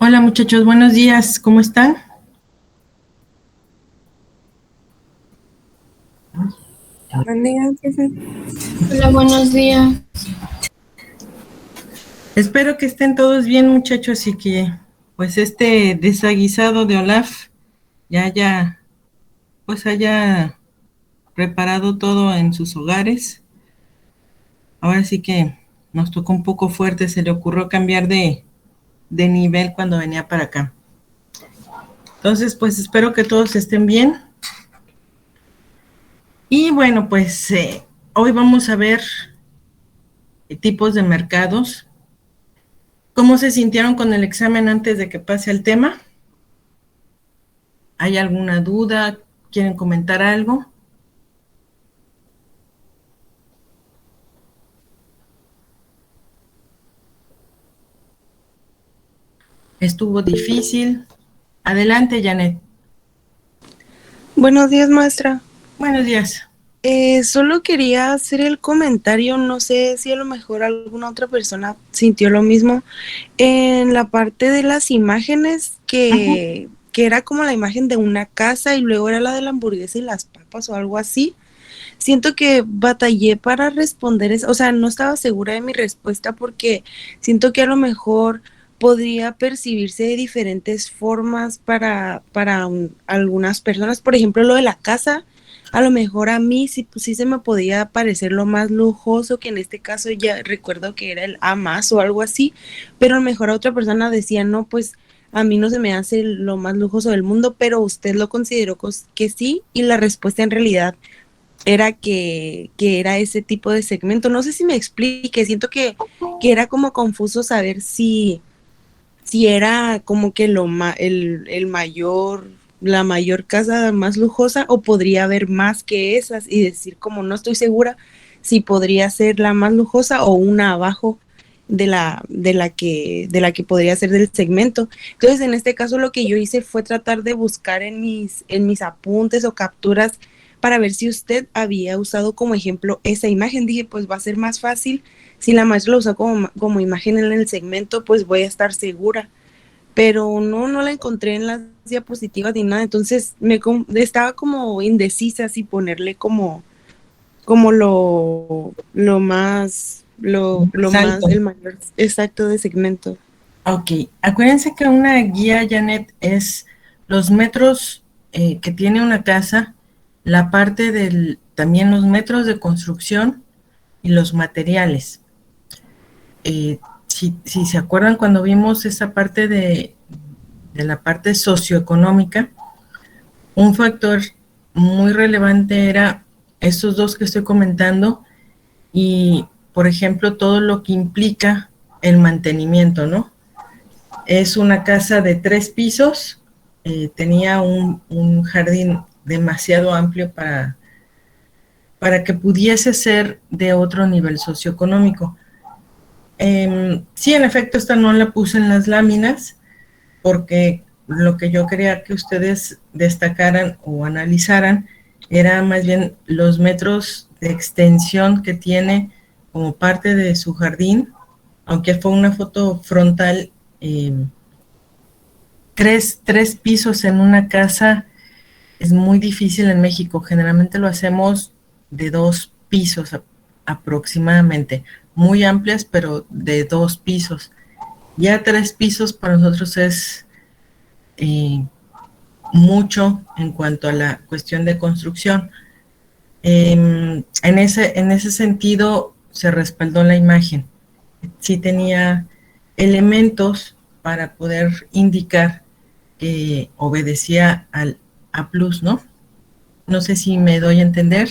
Hola muchachos, buenos días, ¿cómo están? Buen día, profe. Hola, buenos días. Espero que estén todos bien muchachos y que pues este desaguisado de Olaf haya preparado todo en sus hogares. Ahora sí que nos tocó un poco fuerte, se le ocurrió cambiar de nivel cuando venía para acá. Entonces pues espero que todos estén bien. Y bueno pues hoy vamos a ver tipos de mercados. ¿Cómo se sintieron con el examen antes de que pase el tema? ¿Hay alguna duda? ¿Quieren comentar algo? ¿Estuvo difícil? Adelante, Janet. Buenos días, maestra. Buenos días. Solo quería hacer el comentario, no sé si a lo mejor alguna otra persona sintió lo mismo, en la parte de las imágenes que era como la imagen de una casa y luego era la de la hamburguesa y las papas o algo así. Siento que batallé para responder eso, o sea, no estaba segura de mi respuesta porque siento que a lo mejor podría percibirse de diferentes formas para algunas personas. Por ejemplo, lo de la casa, a lo mejor a mí sí, pues, sí se me podía parecer lo más lujoso, que en este caso ya recuerdo que era el A más o algo así, pero a lo mejor a otra persona decía, no, pues a mí no se me hace lo más lujoso del mundo, pero usted lo consideró que sí, y la respuesta en realidad era que era ese tipo de segmento. No sé si me explique, siento que era como confuso saber si era como que el mayor, la mayor casa más lujosa o podría haber más que esas y decir como no estoy segura si podría ser la más lujosa o una abajo de la que podría ser del segmento. Entonces, en este caso lo que yo hice fue tratar de buscar en mis apuntes o capturas para ver si usted había usado como ejemplo esa imagen. Dije, pues va a ser más fácil si la maestra lo usó como imagen en el segmento, pues voy a estar segura. Pero no la encontré en las diapositivas ni nada, entonces estaba como indecisa si ponerle como el Salto. mayor exacto de segmento. Ok. Acuérdense que una guía, Janet, es los metros que tiene una casa, la parte también los metros de construcción y los materiales. Si se acuerdan cuando vimos esa parte de la parte socioeconómica, un factor muy relevante era estos dos que estoy comentando y, por ejemplo, todo lo que implica el mantenimiento, ¿no? Es una casa de 3 pisos, tenía un jardín demasiado amplio para que pudiese ser de otro nivel socioeconómico. Sí, en efecto, esta no la puse en las láminas porque lo que yo quería que ustedes destacaran o analizaran era más bien los metros de extensión que tiene como parte de su jardín, aunque fue una foto frontal. eh, tres pisos en una casa es muy difícil en México. Generalmente lo hacemos de 2 pisos aproximadamente, muy amplias, pero de 2 pisos. Ya 3 pisos para nosotros es eh, mucho en cuanto a la cuestión de construcción. En ese sentido se respaldó la imagen. Sí tenía elementos para poder indicar que obedecía al A+, ¿no? No sé si me doy a entender.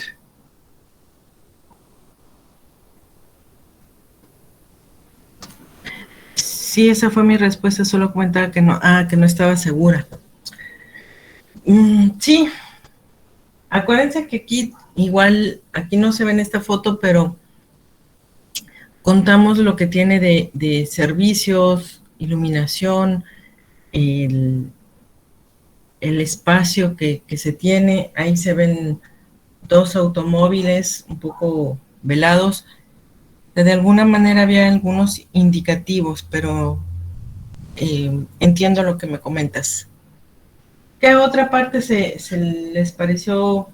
Sí, esa fue mi respuesta, solo comentaba que no estaba segura. Sí, acuérdense que aquí no se ve en esta foto, pero contamos lo que tiene de servicios, iluminación, el, el espacio que se tiene. Ahí se ven 2 automóviles un poco velados. De alguna manera había algunos indicativos, pero entiendo lo que me comentas. ¿Qué otra parte se les pareció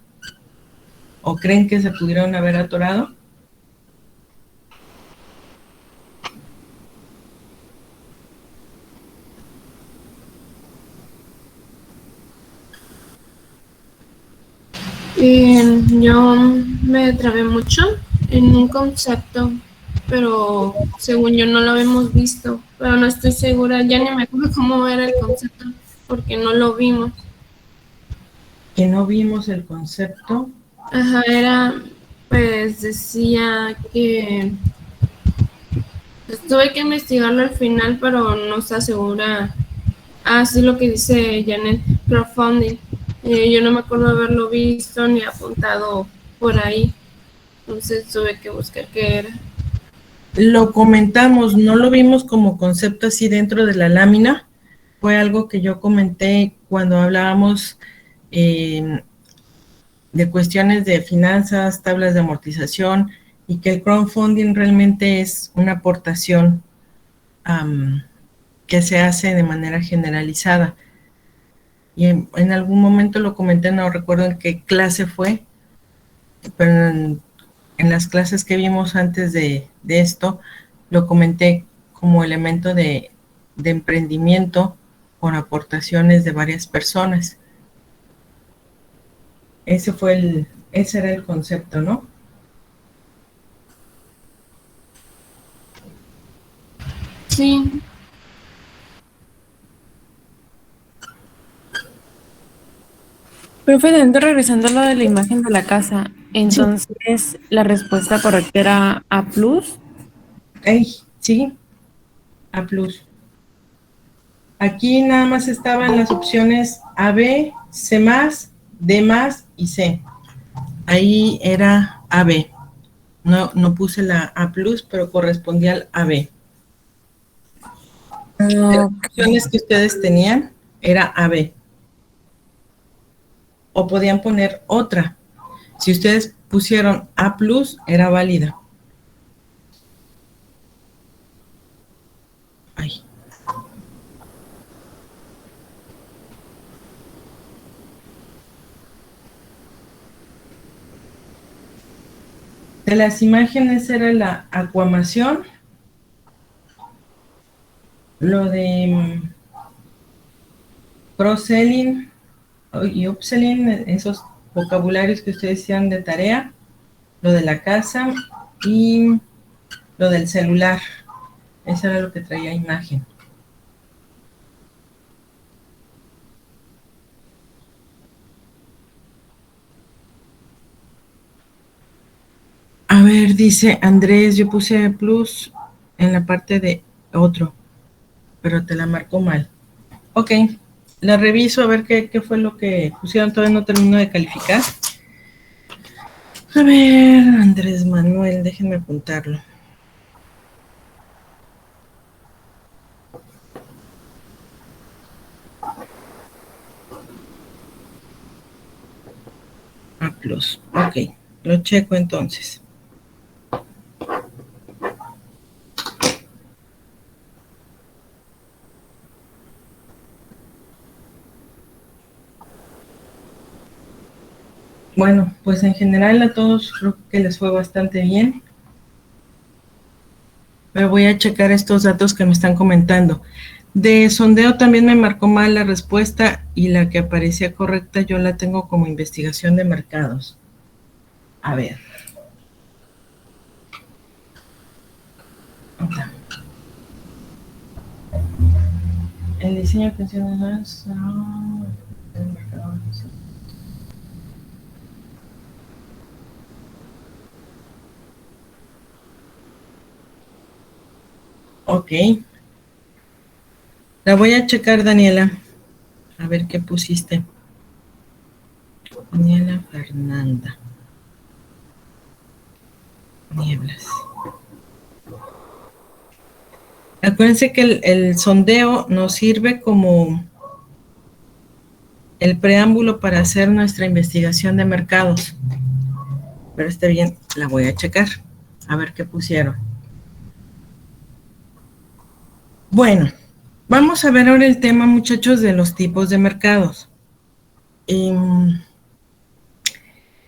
o creen que se pudieron haber atorado? Yo me trabé mucho en un concepto, pero según yo no lo habíamos visto, pero no estoy segura, ya ni me acuerdo cómo era el concepto, porque no lo vimos. Que no vimos el concepto. Ajá, pues decía que pues, tuve que investigarlo al final, pero no está segura. Ah, sí, lo que dice Janet, crowdfunding. Yo no me acuerdo haberlo visto ni apuntado por ahí. Entonces tuve que buscar qué era. Lo comentamos, no lo vimos como concepto así dentro de la lámina. Fue algo que yo comenté cuando hablábamos de cuestiones de finanzas, tablas de amortización, y que el crowdfunding realmente es una aportación que se hace de manera generalizada. Y en algún momento lo comenté, no recuerdo en qué clase fue, pero en las clases que vimos antes de esto, lo comenté como elemento de emprendimiento con aportaciones de varias personas. Ese era el concepto, ¿no? Sí. Profe, dentro regresando a lo de la imagen de la casa, entonces la respuesta correcta era A+. Sí, A+. Aquí nada más estaban las opciones AB, C+, D+, y C. Ahí era AB. No puse la A+, pero correspondía al AB. Las opciones que ustedes tenían era AB. O podían poner otra. Si ustedes pusieron A+, era válida. Ay. De las imágenes era la acuamación, lo de cross-selling y upselling, esos vocabularios que ustedes hacían de tarea, lo de la casa y lo del celular. Eso era lo que traía imagen. A ver, dice Andrés, yo puse plus en la parte de otro, pero te la marcó mal. Ok, la reviso a ver qué fue lo que pusieron, todavía no termino de calificar. A ver, Andrés Manuel, déjenme apuntarlo. A plus, ok, lo checo entonces. Bueno, pues en general a todos creo que les fue bastante bien. Pero voy a checar estos datos que me están comentando. De sondeo también me marcó mal la respuesta y la que aparecía correcta yo la tengo como investigación de mercados. A ver. El diseño de pensiones. Ok. La voy a checar, Daniela. A ver qué pusiste. Daniela Fernanda. Nieblas. Acuérdense que el sondeo nos sirve como el preámbulo para hacer nuestra investigación de mercados. Pero está bien, la voy a checar. A ver qué pusieron. Bueno, Vamos a ver ahora el tema, muchachos, de los tipos de mercados.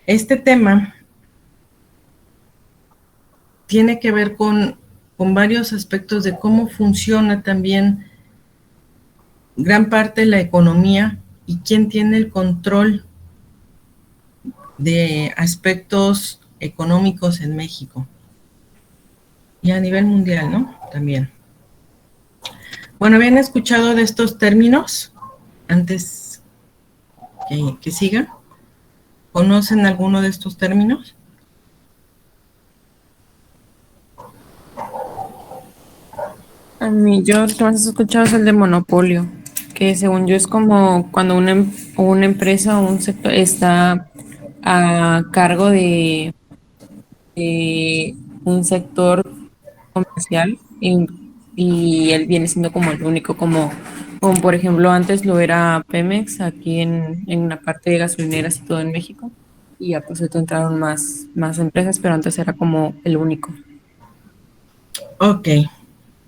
Este tema tiene que ver con varios aspectos de cómo funciona también gran parte de la economía y quién tiene el control de aspectos económicos en México y a nivel mundial, ¿no? También. Bueno, ¿habían escuchado de estos términos antes que siga? ¿Conocen alguno de estos términos? A mí yo lo que más he escuchado es el de monopolio, que según yo es como cuando una empresa o un sector está a cargo de un sector comercial y él viene siendo como el único, como por ejemplo antes lo era Pemex aquí en la parte de gasolineras y todo en México, y ya pues ahorita entraron más empresas, pero antes era como el único. Ok,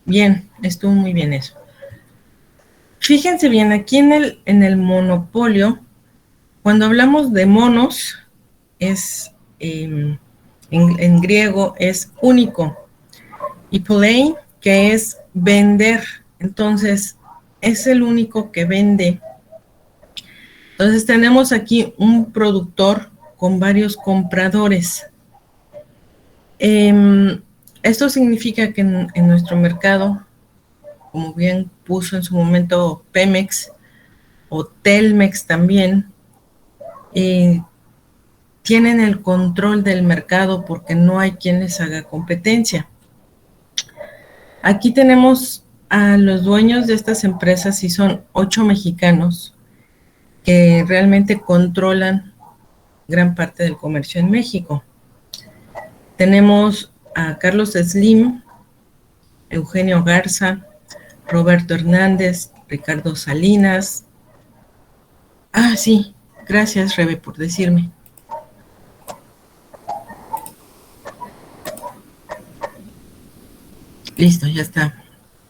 bien, estuvo muy bien eso. Fíjense bien, aquí en el monopolio, cuando hablamos de monos, es en griego es único, y polei, que es vender. Entonces, es el único que vende. Entonces, tenemos aquí un productor con varios compradores. Esto significa que en nuestro mercado, como bien puso en su momento Pemex o Telmex también, tienen el control del mercado porque no hay quien les haga competencia. Aquí tenemos a los dueños de estas empresas y son 8 mexicanos que realmente controlan gran parte del comercio en México. Tenemos a Carlos Slim, Eugenio Garza, Roberto Hernández, Ricardo Salinas. Ah, sí, gracias Rebe por decirme. Listo, ya está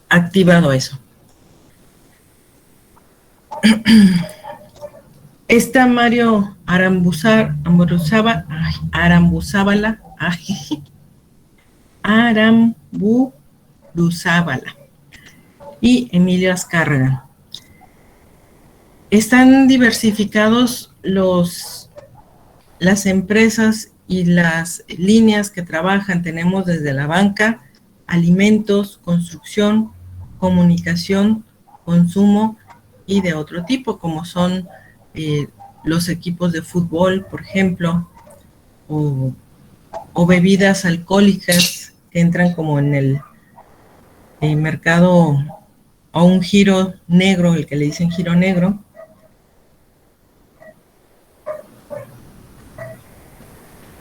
activado eso. Está Mario Aramburuzábala y Emilio Azcárraga. Están diversificados las empresas y las líneas que trabajan. Tenemos desde la banca, alimentos, construcción, comunicación, consumo y de otro tipo, como son los equipos de fútbol, por ejemplo, o bebidas alcohólicas que entran como en el mercado o un giro negro, el que le dicen giro negro.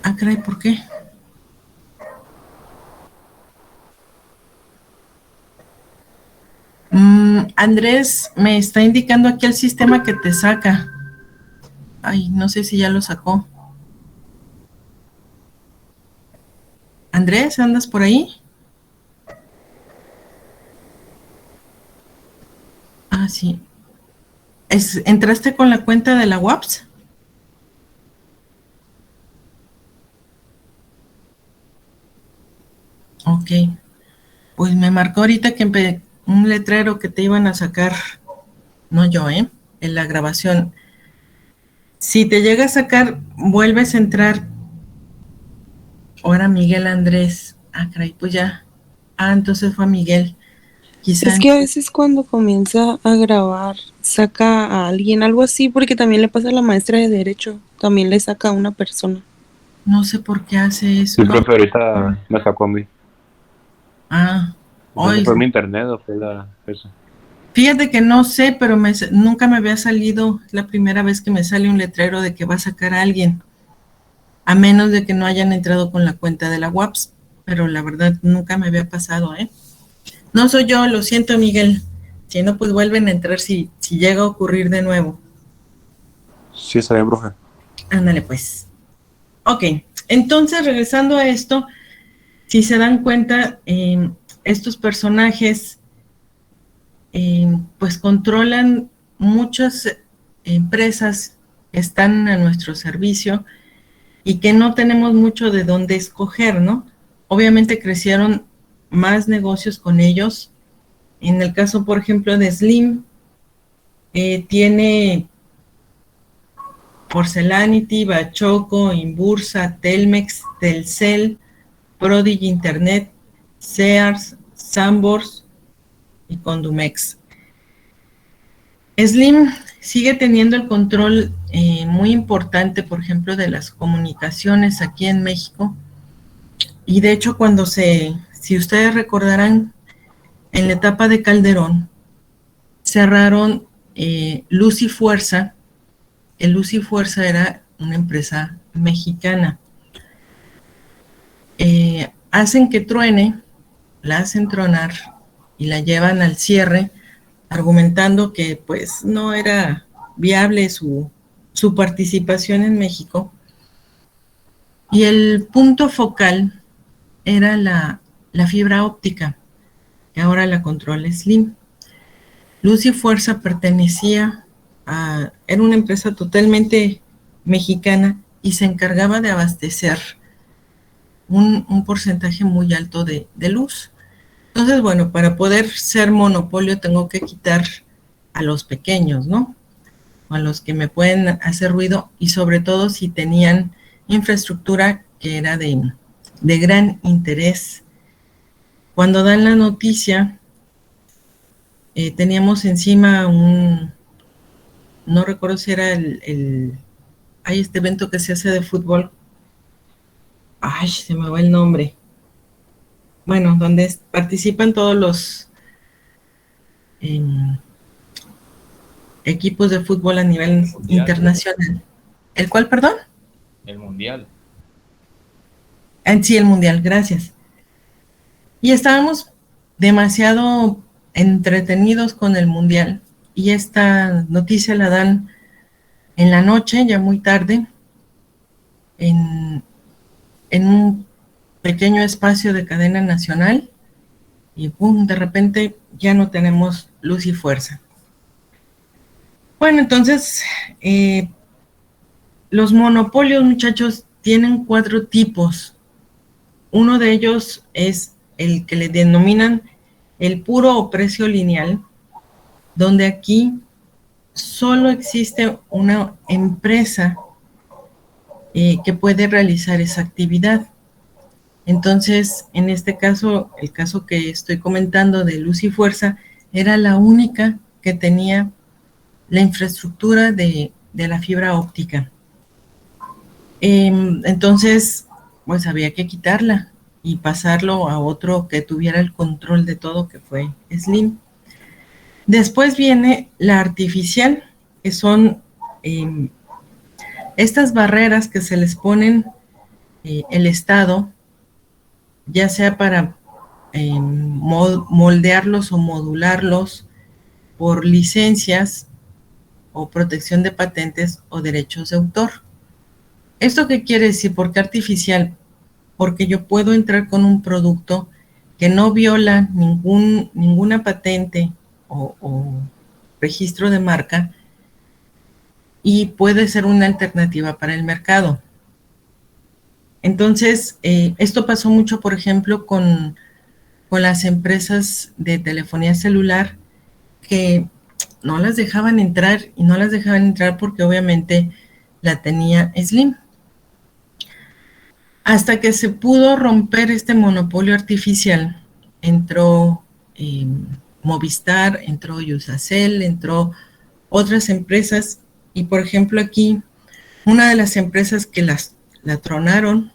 Ah, caray, ¿por qué? Andrés, me está indicando aquí el sistema que te saca. Ay, no sé si ya lo sacó. Andrés, ¿andas por ahí? Ah, sí. ¿Entraste con la cuenta de la WAPS? Ok. Pues me marcó ahorita que un letrero que te iban a sacar. No yo, en la grabación. Si te llega a sacar, vuelves a entrar. Ahora Miguel Andrés. Ah, caray, pues ya. Ah, entonces fue Miguel. Quizá. Es que a veces cuando comienza a grabar, saca a alguien, algo así, porque también le pasa a la maestra de Derecho, también le saca a una persona. No sé por qué hace eso. Sí, profe, ahorita me sacó a mí. Ah, No sé si hoy. fue mi internet o fue eso. Fíjate que no sé, pero nunca me había salido, es la primera vez que me sale un letrero de que va a sacar a alguien, a menos de que no hayan entrado con la cuenta de la WAPS, pero la verdad nunca me había pasado, ¿eh? No soy yo, lo siento, Miguel. Si no, pues vuelven a entrar si llega a ocurrir de nuevo. Sí, está bien, profe. Ándale, pues. Ok, entonces regresando a esto, si se dan cuenta, estos personajes pues controlan muchas empresas que están a nuestro servicio y que no tenemos mucho de dónde escoger, ¿no? Obviamente crecieron más negocios con ellos. En el caso, por ejemplo, de Slim, tiene Porcelanity, Bachoco, Inbursa, Telmex, Telcel, Prodigy Internet, Sears, Sambors y Condumex. Slim sigue teniendo el control muy importante, por ejemplo, de las comunicaciones aquí en México. Y de hecho, si ustedes recordarán, en la etapa de Calderón, cerraron Luz y Fuerza. El Luz y Fuerza era una empresa mexicana. Hacen que truene, la hacen tronar y la llevan al cierre, argumentando que pues no era viable su participación en México. Y el punto focal era la fibra óptica, que ahora la controla Slim. Luz y Fuerza era una empresa totalmente mexicana y se encargaba de abastecer un porcentaje muy alto de luz. Entonces, bueno, para poder ser monopolio tengo que quitar a los pequeños, ¿no? O a los que me pueden hacer ruido, y sobre todo si tenían infraestructura que era de gran interés. Cuando dan la noticia, teníamos encima no recuerdo si era hay este evento que se hace de fútbol. Ay, se me va el nombre. Bueno, donde participan todos los equipos de fútbol a nivel internacional. ¿El cuál, perdón? El Mundial. Sí, el Mundial, gracias. Y estábamos demasiado entretenidos con el Mundial, y esta noticia la dan en la noche, ya muy tarde, en un pequeño espacio de cadena nacional, y ¡pum!, de repente ya no tenemos Luz y Fuerza. Bueno, entonces, los monopolios, muchachos, tienen 4 tipos. Uno de ellos es el que le denominan el puro o precio lineal, donde aquí solo existe una empresa que puede realizar esa actividad. Entonces, en este caso, el caso que estoy comentando de Luz y Fuerza, era la única que tenía la infraestructura de la fibra óptica. Entonces, pues había que quitarla y pasarlo a otro que tuviera el control de todo, que fue Slim. Después viene la artificial, que son estas barreras que se les ponen el Estado, ya sea para moldearlos o modularlos por licencias o protección de patentes o derechos de autor. ¿Esto qué quiere decir? ¿Por qué artificial? Porque yo puedo entrar con un producto que no viola ninguna patente o registro de marca, y puede ser una alternativa para el mercado. Entonces, esto pasó mucho, por ejemplo, con las empresas de telefonía celular, que no las dejaban entrar, y no las dejaban entrar porque obviamente la tenía Slim. Hasta que se pudo romper este monopolio artificial, entró Movistar, entró Usacell, entró otras empresas, y por ejemplo aquí, una de las empresas que la tronaron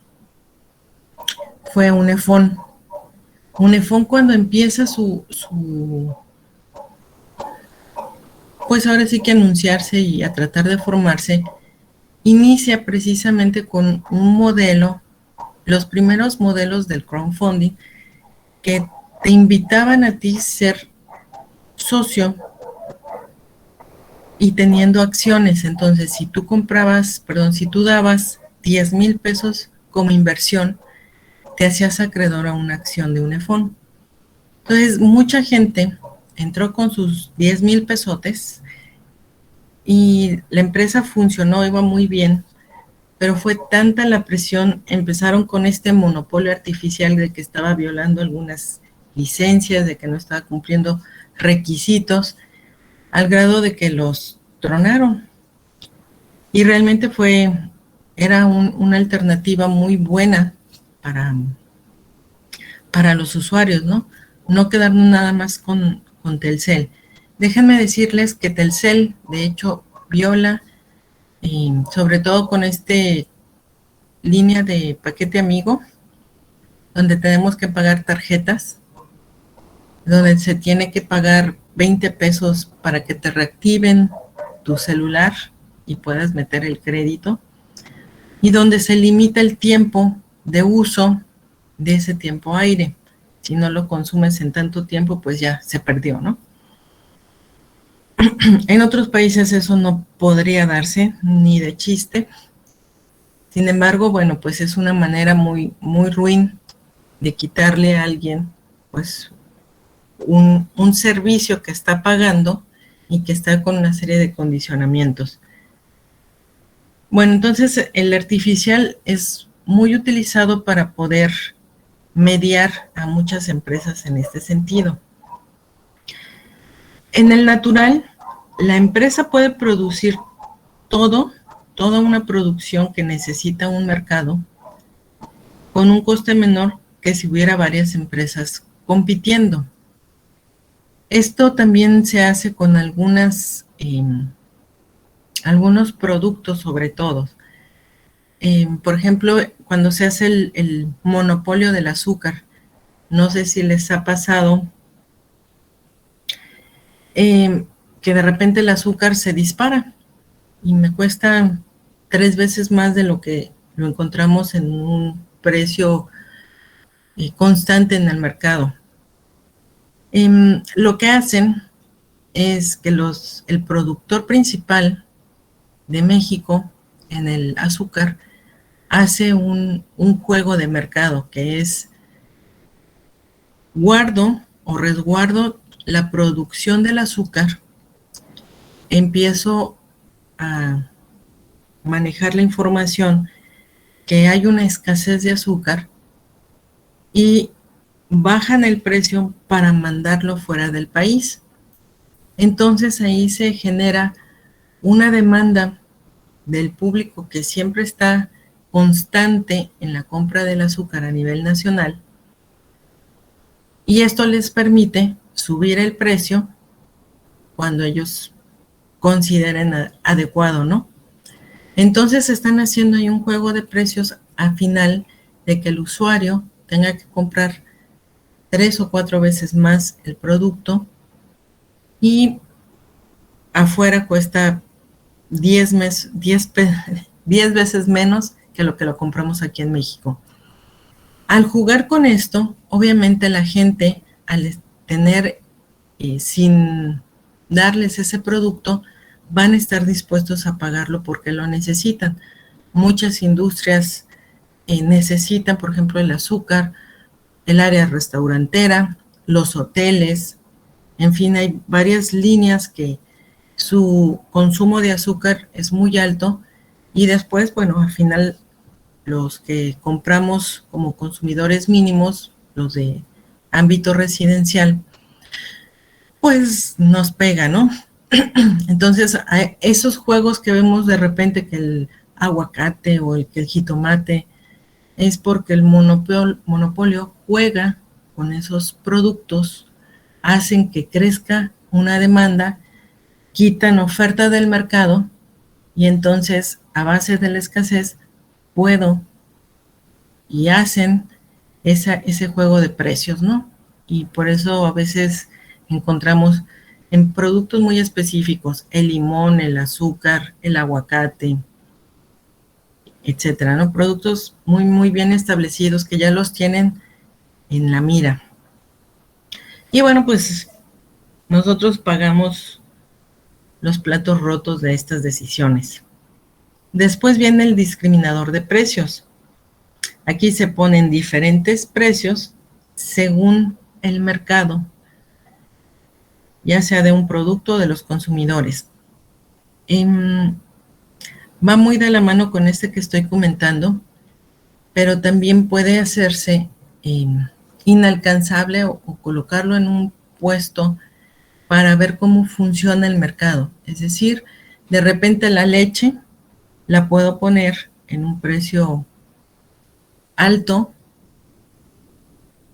fue Unifón. Unifón, cuando empieza pues ahora sí que anunciarse y a tratar de formarse, inicia precisamente con un modelo, los primeros modelos del crowdfunding, que te invitaban a ti ser socio y teniendo acciones. Entonces, si tú dabas 10,000 pesos como inversión, te hacías acreedor a una acción de Unifón. Entonces, mucha gente entró con sus 10,000 pesotes y la empresa funcionó, iba muy bien, pero fue tanta la presión, empezaron con este monopolio artificial de que estaba violando algunas licencias, de que no estaba cumpliendo requisitos, al grado de que los tronaron. Y realmente era una alternativa muy buena para los usuarios, ¿no? No quedarnos nada más con Telcel. Déjenme decirles que Telcel, de hecho, viola, sobre todo con línea de paquete amigo, donde tenemos que pagar tarjetas, donde se tiene que pagar 20 pesos para que te reactiven tu celular y puedas meter el crédito, y donde se limita el tiempo de uso de ese tiempo aire. Si no lo consumes en tanto tiempo, pues ya se perdió, ¿no? En otros países eso no podría darse ni de chiste. Sin embargo, bueno, pues es una manera muy, muy ruin de quitarle a alguien, pues, un servicio que está pagando y que está con una serie de condicionamientos. Bueno, entonces el artificial es muy utilizado para poder mediar a muchas empresas en este sentido. En el natural, la empresa puede producir toda una producción que necesita un mercado con un coste menor que si hubiera varias empresas compitiendo. Esto también se hace con algunos productos, sobre todo. Por ejemplo, cuando se hace el monopolio del azúcar, no sé si les ha pasado que de repente el azúcar se dispara y me cuesta 3 veces más de lo que lo encontramos en un precio constante en el mercado. Lo que hacen es que el productor principal de México en el azúcar hace un juego de mercado que es guardo o resguardo la producción del azúcar, empiezo a manejar la información que hay una escasez de azúcar y bajan el precio para mandarlo fuera del país. Entonces ahí se genera una demanda del público que siempre está constante en la compra del azúcar a nivel nacional, y esto les permite subir el precio cuando ellos consideren adecuado, ¿no? Entonces están haciendo ahí un juego de precios al final de que el usuario tenga que comprar 3 o 4 veces más el producto y afuera cuesta 10 veces menos que lo compramos aquí en México. Al jugar con esto, obviamente la gente, al tener sin darles ese producto, van a estar dispuestos a pagarlo porque lo necesitan. Muchas industrias necesitan, por ejemplo, el azúcar, el área restaurantera, los hoteles, en fin, hay varias líneas que su consumo de azúcar es muy alto y después, bueno, al final los que compramos como consumidores mínimos, los de ámbito residencial, pues nos pega, ¿no? Entonces, esos juegos que vemos de repente que el aguacate o que el jitomate, es porque el monopolio juega con esos productos, hacen que crezca una demanda, quitan oferta del mercado y entonces a base de la escasez puedo y hacen ese juego de precios, ¿no? Y por eso a veces encontramos en productos muy específicos el limón, el azúcar, el aguacate, etcétera, ¿no? Productos muy, muy bien establecidos que ya los tienen en la mira. Y bueno, pues nosotros pagamos los platos rotos de estas decisiones. Después viene el discriminador de precios. Aquí se ponen diferentes precios según el mercado. ya sea de un producto o de los consumidores. Va muy de la mano con este que estoy comentando, pero también puede hacerse inalcanzable o colocarlo en un puesto para ver cómo funciona el mercado. Es decir, de repente la leche la puedo poner en un precio alto,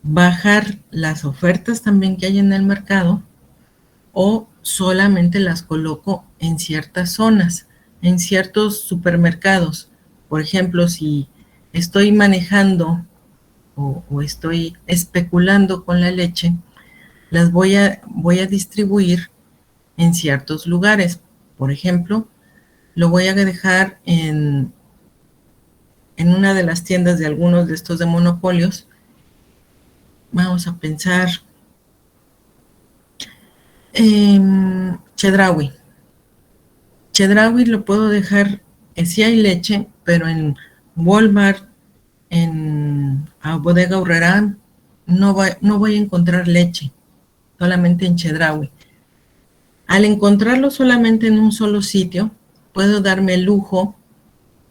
bajar las ofertas también que hay en el mercado, o solamente las coloco en ciertas zonas, en ciertos supermercados. Por ejemplo, si estoy manejando o estoy especulando con la leche, las voy a distribuir en ciertos lugares. Por ejemplo, lo voy a dejar en una de las tiendas de algunos de estos de monopolios. Vamos a pensar en Chedraui. Chedraui lo puedo dejar, sí hay leche, pero en Walmart, en Bodega Aurrerá, no voy a encontrar leche, solamente en Chedraui. Al encontrarlo solamente en un solo sitio, puedo darme el lujo,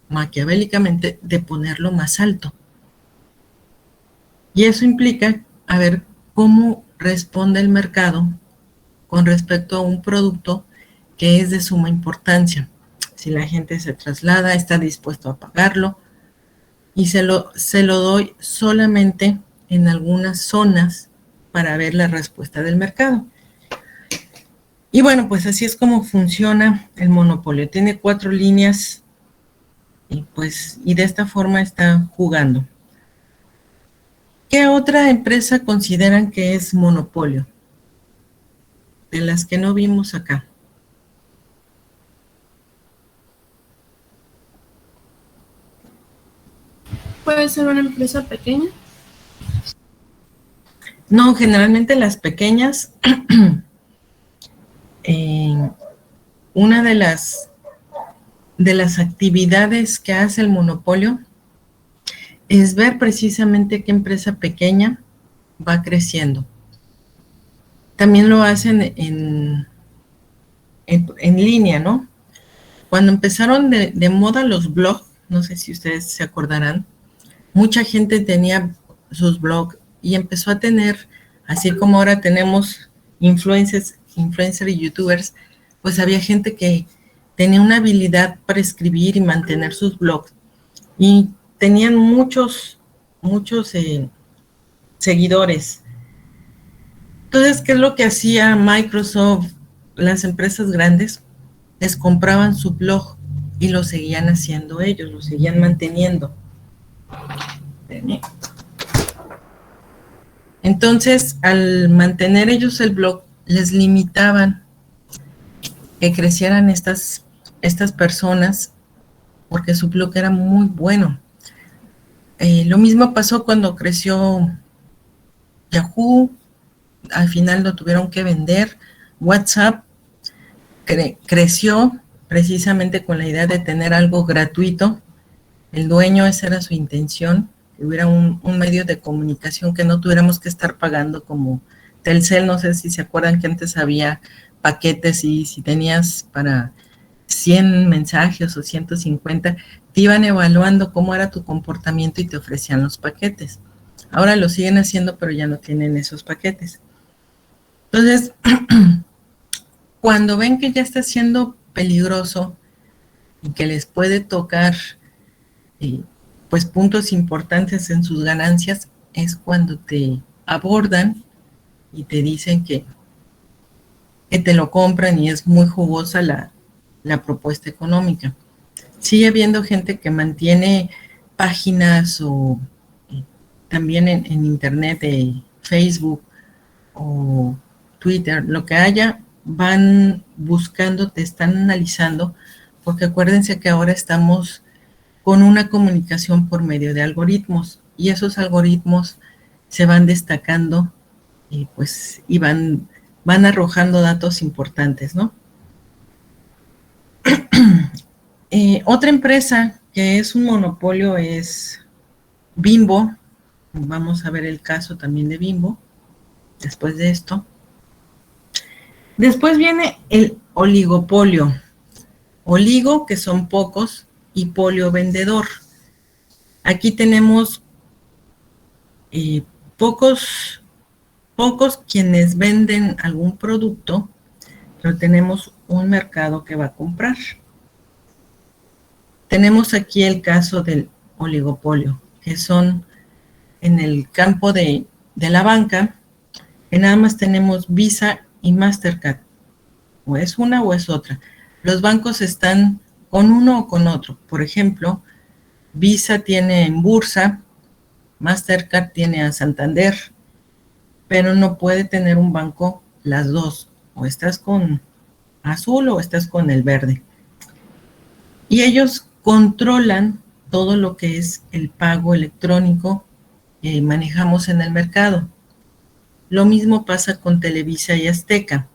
maquiavélicamente, de ponerlo más alto. Y eso implica a ver cómo responde el mercado con respecto a un producto que es de suma importancia. Si la gente se traslada, está dispuesto a pagarlo, y se lo doy solamente en algunas zonas para ver la respuesta del mercado. Y bueno, pues así es como funciona el monopolio. Tiene 4 líneas y de esta forma está jugando. ¿Qué otra empresa consideran que es monopolio? De las que no vimos acá. Puede ser una empresa pequeña. No, generalmente las pequeñas, una de las actividades que hace el monopolio es ver precisamente qué empresa pequeña va creciendo. También lo hacen en línea, ¿no? Cuando empezaron de moda los blogs, no sé si ustedes se acordarán, mucha gente tenía sus blogs y empezó a tener, así como ahora tenemos influencers y youtubers, pues había gente que tenía una habilidad para escribir y mantener sus blogs y tenían muchos seguidores. Entonces, ¿qué es lo que hacía Microsoft? Las empresas grandes les compraban su blog y lo seguían haciendo ellos, lo seguían manteniendo. Entonces, al mantener ellos el blog, les limitaban que crecieran estas personas porque su blog era muy bueno. Lo mismo pasó cuando creció Yahoo, al final lo tuvieron que vender. WhatsApp creció precisamente con la idea de tener algo gratuito. El dueño, esa era su intención, que hubiera un medio de comunicación que no tuviéramos que estar pagando como Telcel. No sé si se acuerdan que antes había paquetes y si tenías para 100 mensajes o 150, te iban evaluando cómo era tu comportamiento y te ofrecían los paquetes. Ahora lo siguen haciendo, pero ya no tienen esos paquetes. Entonces, cuando ven que ya está siendo peligroso y que les puede tocar pues puntos importantes en sus ganancias, es cuando te abordan y te dicen que te lo compran y es muy jugosa la propuesta económica. Sigue habiendo gente que mantiene páginas o también en internet, de Facebook o Twitter, lo que haya, van buscando, te están analizando, porque acuérdense que ahora estamos con una comunicación por medio de algoritmos y esos algoritmos se van destacando y van arrojando datos importantes, ¿no? Otra empresa que es un monopolio es Bimbo. Vamos a ver el caso también de Bimbo después de esto. Después viene el oligopolio. Oligo, que son pocos, y polio, vendedor. Aquí tenemos pocos quienes venden algún producto, pero tenemos un mercado que va a comprar. Tenemos aquí el caso del oligopolio, que son en el campo de la banca, que nada más tenemos Visa y Mastercard. O es una o es otra. Los bancos están con uno o con otro. Por ejemplo, Visa tiene en Bursa, Mastercard tiene a Santander, pero no puede tener un banco las dos. O estás con azul o estás con el verde. Y ellos controlan todo lo que es el pago electrónico que manejamos en el mercado. Lo mismo pasa con Televisa y Azteca.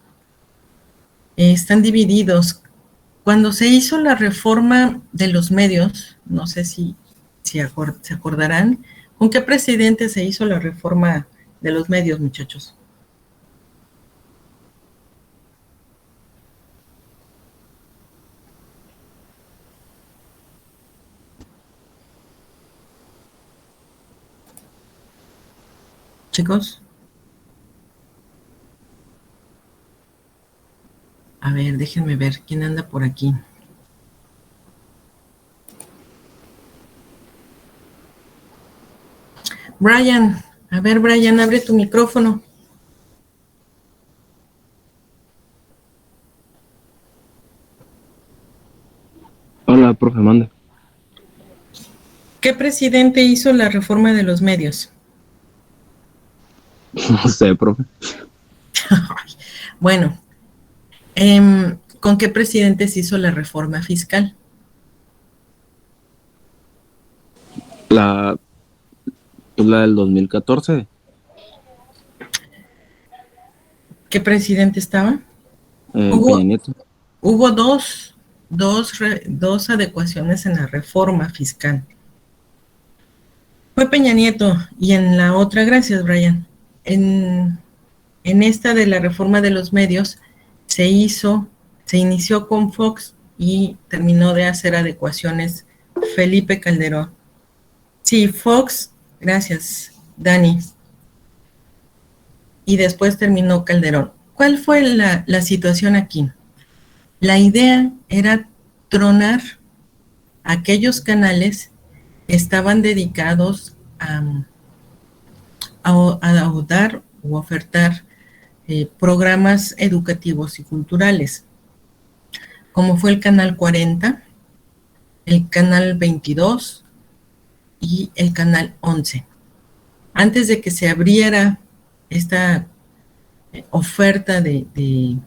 Están divididos. Cuando se hizo la reforma de los medios, no sé si se acordarán, ¿con qué presidente se hizo la reforma de los medios, muchachos? Chicos. A ver, déjenme ver quién anda por aquí. Brian, a ver, Brian, abre tu micrófono. Hola, profe, mande. ¿Qué presidente hizo la reforma de los medios? No sé, profe. Bueno, ¿con qué presidente se hizo la reforma fiscal? La del 2014. ¿Qué presidente estaba? Peña Nieto. Hubo dos adecuaciones en la reforma fiscal. Fue Peña Nieto y en la otra, gracias, Brian, en esta de la reforma de los medios se inició con Fox y terminó de hacer adecuaciones Felipe Calderón. Sí, Fox, gracias, Dani. Y después terminó Calderón. ¿Cuál fue la situación aquí? La idea era tronar aquellos canales que estaban dedicados a dar o ofertar programas educativos y culturales, como fue el Canal 40, el Canal 22 y el Canal 11. Antes de que se abriera esta oferta de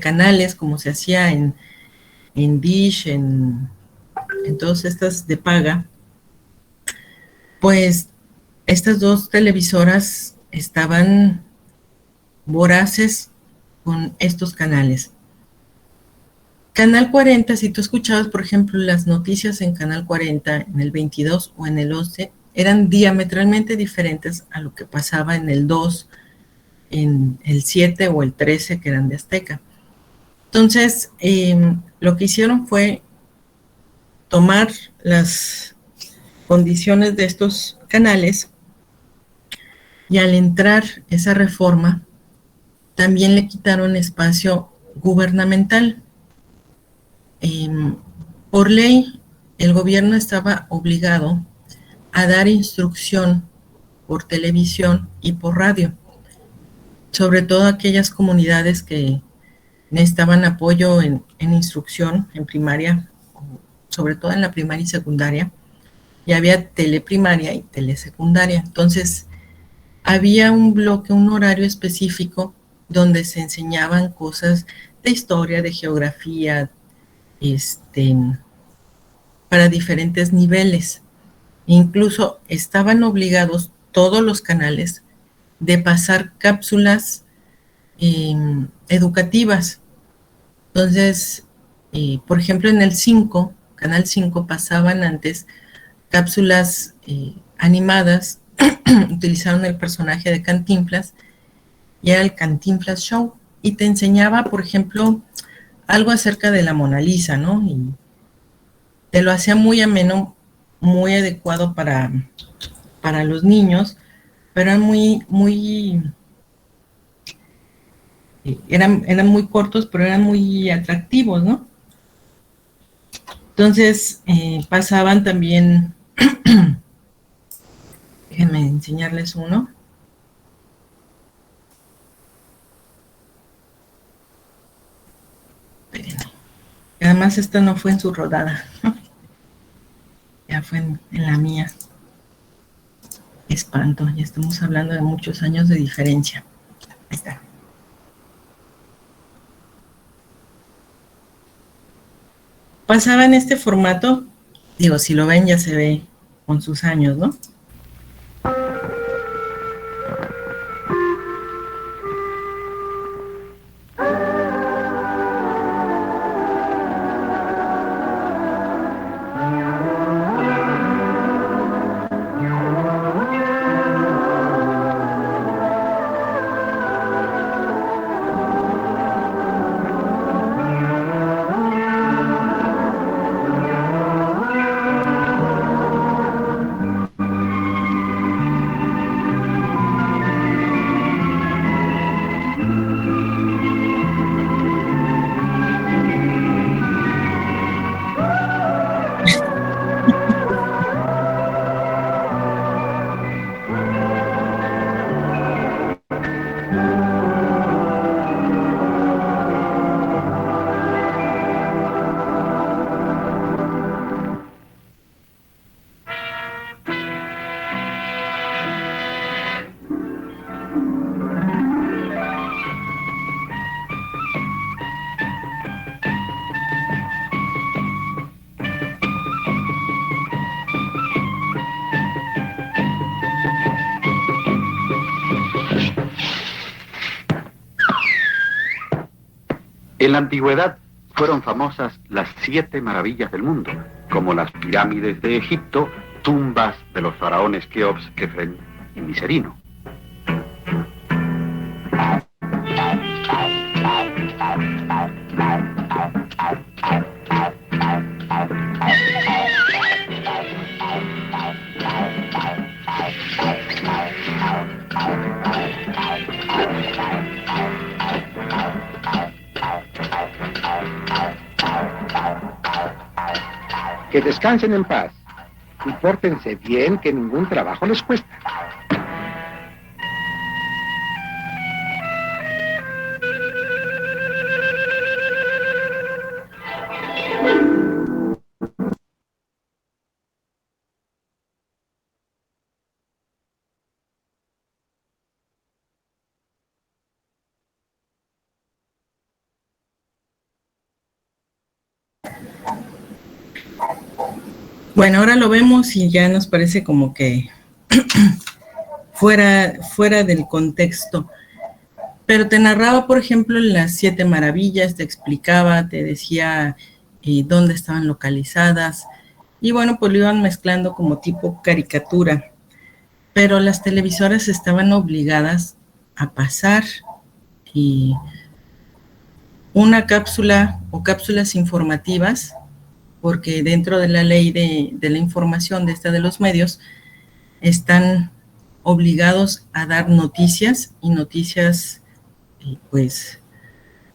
canales, como se hacía en Dish, en todas estas de paga, pues estas dos televisoras estaban voraces con estos canales. Canal 40, si tú escuchabas, por ejemplo, las noticias en Canal 40, en el 22 o en el 11, eran diametralmente diferentes a lo que pasaba en el 2, en el 7 o el 13, que eran de Azteca. Entonces, lo que hicieron fue tomar las condiciones de estos canales y al entrar esa reforma, también le quitaron espacio gubernamental. Por ley, el gobierno estaba obligado a dar instrucción por televisión y por radio, sobre todo aquellas comunidades que necesitaban apoyo en instrucción en primaria, sobre todo en la primaria y secundaria, y había teleprimaria y telesecundaria. Entonces, había un bloque, un horario específico donde se enseñaban cosas de historia, de geografía, para diferentes niveles. Incluso estaban obligados todos los canales de pasar cápsulas educativas. Entonces, por ejemplo, en el 5, Canal 5, pasaban antes cápsulas animadas, utilizaron el personaje de Cantinflas, y era el Cantinflas Show, y te enseñaba, por ejemplo, algo acerca de la Mona Lisa, ¿no? Y te lo hacía muy ameno, muy adecuado para los niños, pero eran muy cortos, pero eran muy atractivos, ¿no? Entonces, pasaban también, déjenme enseñarles uno. Además, esta no fue en su rodada, ¿no? Ya fue en la mía. Espanto, ya estamos hablando de muchos años de diferencia. Ahí está. Pasaba en este formato, digo, si lo ven ya se ve con sus años, ¿no? En la antigüedad fueron famosas las 7 maravillas del mundo, como las pirámides de Egipto, tumbas de los faraones Keops, Kefren y Miserino. Que descansen en paz y pórtense bien, que ningún trabajo les cuesta. Bueno, ahora lo vemos y ya nos parece como que fuera del contexto. Pero te narraba, por ejemplo, las 7 maravillas, te explicaba, te decía dónde estaban localizadas. Y bueno, pues lo iban mezclando como tipo caricatura. Pero las televisoras estaban obligadas a pasar una cápsula o cápsulas informativas, porque dentro de la ley de la información de los medios, están obligados a dar noticias, y noticias pues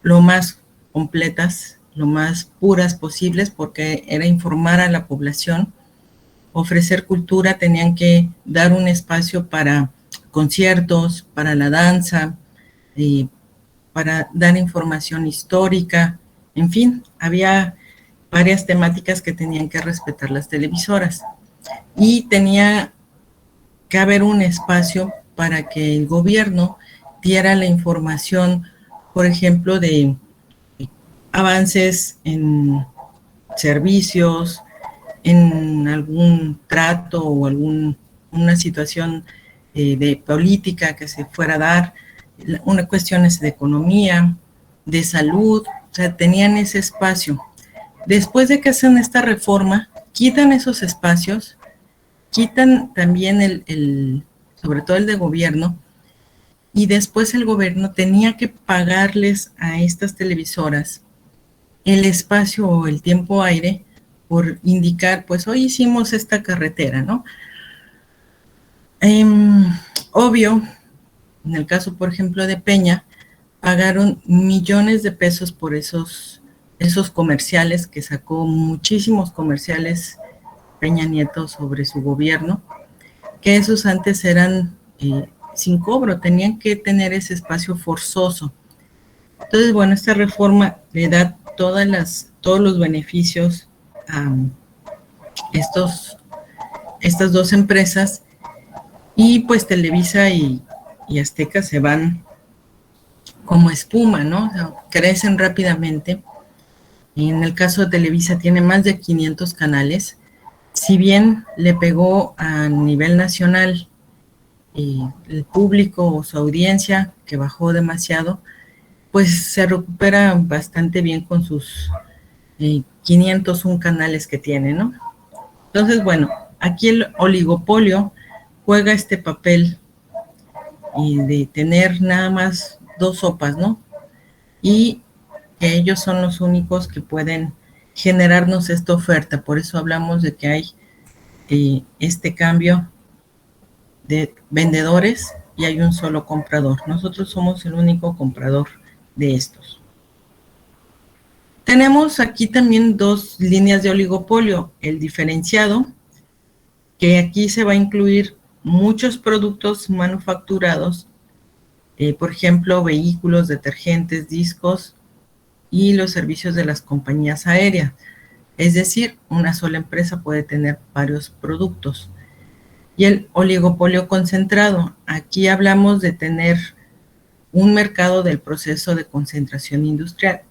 lo más completas, lo más puras posibles, porque era informar a la población, ofrecer cultura, tenían que dar un espacio para conciertos, para la danza, para dar información histórica, en fin, había varias temáticas que tenían que respetar las televisoras. Y tenía que haber un espacio para que el gobierno diera la información, por ejemplo, de avances en servicios, en algún trato o una situación de política que se fuera a dar, cuestiones de economía, de salud, o sea, tenían ese espacio. Después de que hacen esta reforma, quitan esos espacios, quitan también sobre todo el de gobierno, y después el gobierno tenía que pagarles a estas televisoras el espacio o el tiempo aire por indicar, pues hoy hicimos esta carretera, ¿no? Obvio, en el caso, por ejemplo, de Peña, pagaron millones de pesos por esos comerciales, que sacó muchísimos comerciales Peña Nieto sobre su gobierno, que esos antes eran sin cobro, tenían que tener ese espacio forzoso. Entonces, bueno, esta reforma le da todos los beneficios a estas dos empresas, y pues Televisa y Azteca se van como espuma, ¿no? O sea, crecen rápidamente. En el caso de Televisa tiene más de 500 canales. Si bien le pegó a nivel nacional el público o su audiencia, que bajó demasiado, pues se recupera bastante bien con sus 501 canales que tiene, ¿no? Entonces, bueno, aquí el oligopolio juega este papel de tener nada más dos sopas, ¿no? Y que ellos son los únicos que pueden generarnos esta oferta. Por eso hablamos de que hay este cambio de vendedores y hay un solo comprador. Nosotros somos el único comprador de estos. Tenemos aquí también dos líneas de oligopolio. El diferenciado, que aquí se va a incluir muchos productos manufacturados, por ejemplo, vehículos, detergentes, discos y los servicios de las compañías aéreas. Es decir, una sola empresa puede tener varios productos. Y el oligopolio concentrado, aquí hablamos de tener un mercado del proceso de concentración industrial,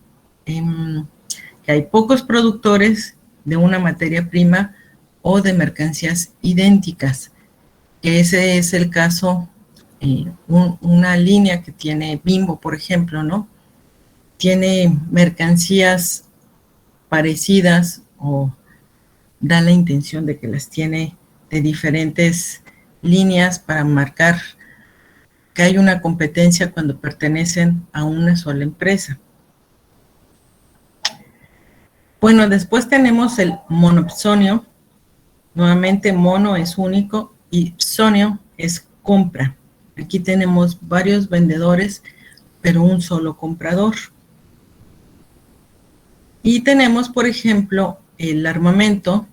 que hay pocos productores de una materia prima o de mercancías idénticas, que ese es el caso, una línea que tiene Bimbo, por ejemplo, ¿no? Tiene mercancías parecidas o da la intención de que las tiene de diferentes líneas para marcar que hay una competencia cuando pertenecen a una sola empresa. Bueno, después tenemos el monopsonio. Nuevamente, mono es único y psonio es compra. Aquí tenemos varios vendedores, pero un solo comprador. Y tenemos, por ejemplo, el armamento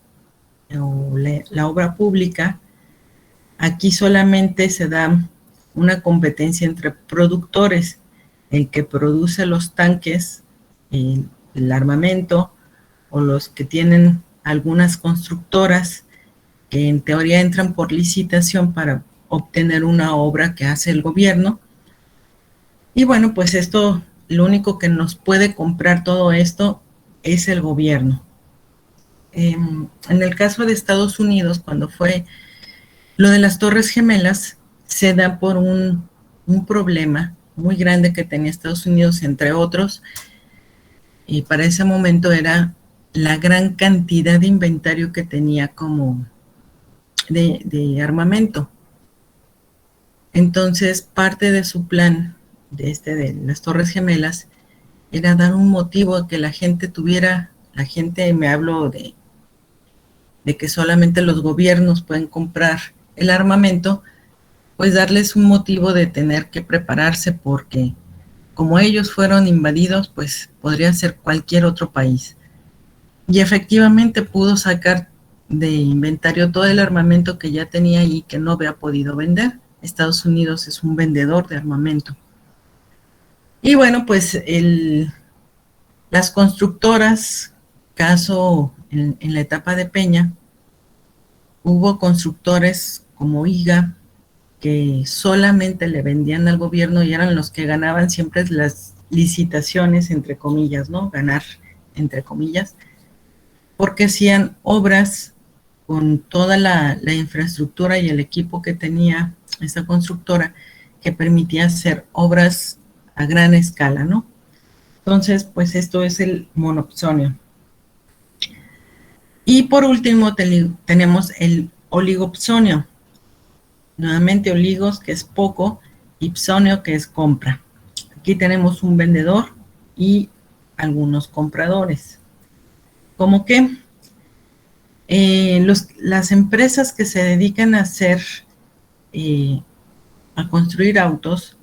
o la obra pública. Aquí solamente se da una competencia entre productores, el que produce los tanques, el armamento, o los que tienen algunas constructoras que en teoría entran por licitación para obtener una obra que hace el gobierno. Y bueno, pues esto, lo único que nos puede comprar todo esto es el gobierno. En el caso de Estados Unidos, cuando fue lo de las Torres Gemelas, se da por un problema muy grande que tenía Estados Unidos, entre otros, y para ese momento era la gran cantidad de inventario que tenía como de armamento. Entonces, parte de su plan de las Torres Gemelas era dar un motivo a que la gente tuviera, me hablo de que solamente los gobiernos pueden comprar el armamento, pues darles un motivo de tener que prepararse, porque como ellos fueron invadidos, pues podría ser cualquier otro país. Y efectivamente pudo sacar de inventario todo el armamento que ya tenía y que no había podido vender. Estados Unidos es un vendedor de armamento. Y bueno, pues las constructoras, caso en la etapa de Peña, hubo constructores como IGA que solamente le vendían al gobierno y eran los que ganaban siempre las licitaciones, entre comillas, ¿no? Ganar, entre comillas, porque hacían obras con toda la infraestructura y el equipo que tenía esa constructora, que permitía hacer obras a gran escala, ¿no? Entonces, pues esto es el monopsonio. Y por último tenemos el oligopsonio. Nuevamente oligos, que es poco, Ipsonio, que es compra. Aquí tenemos un vendedor y algunos compradores. ¿Cómo que? Las empresas que se dedican a hacer, a construir autos,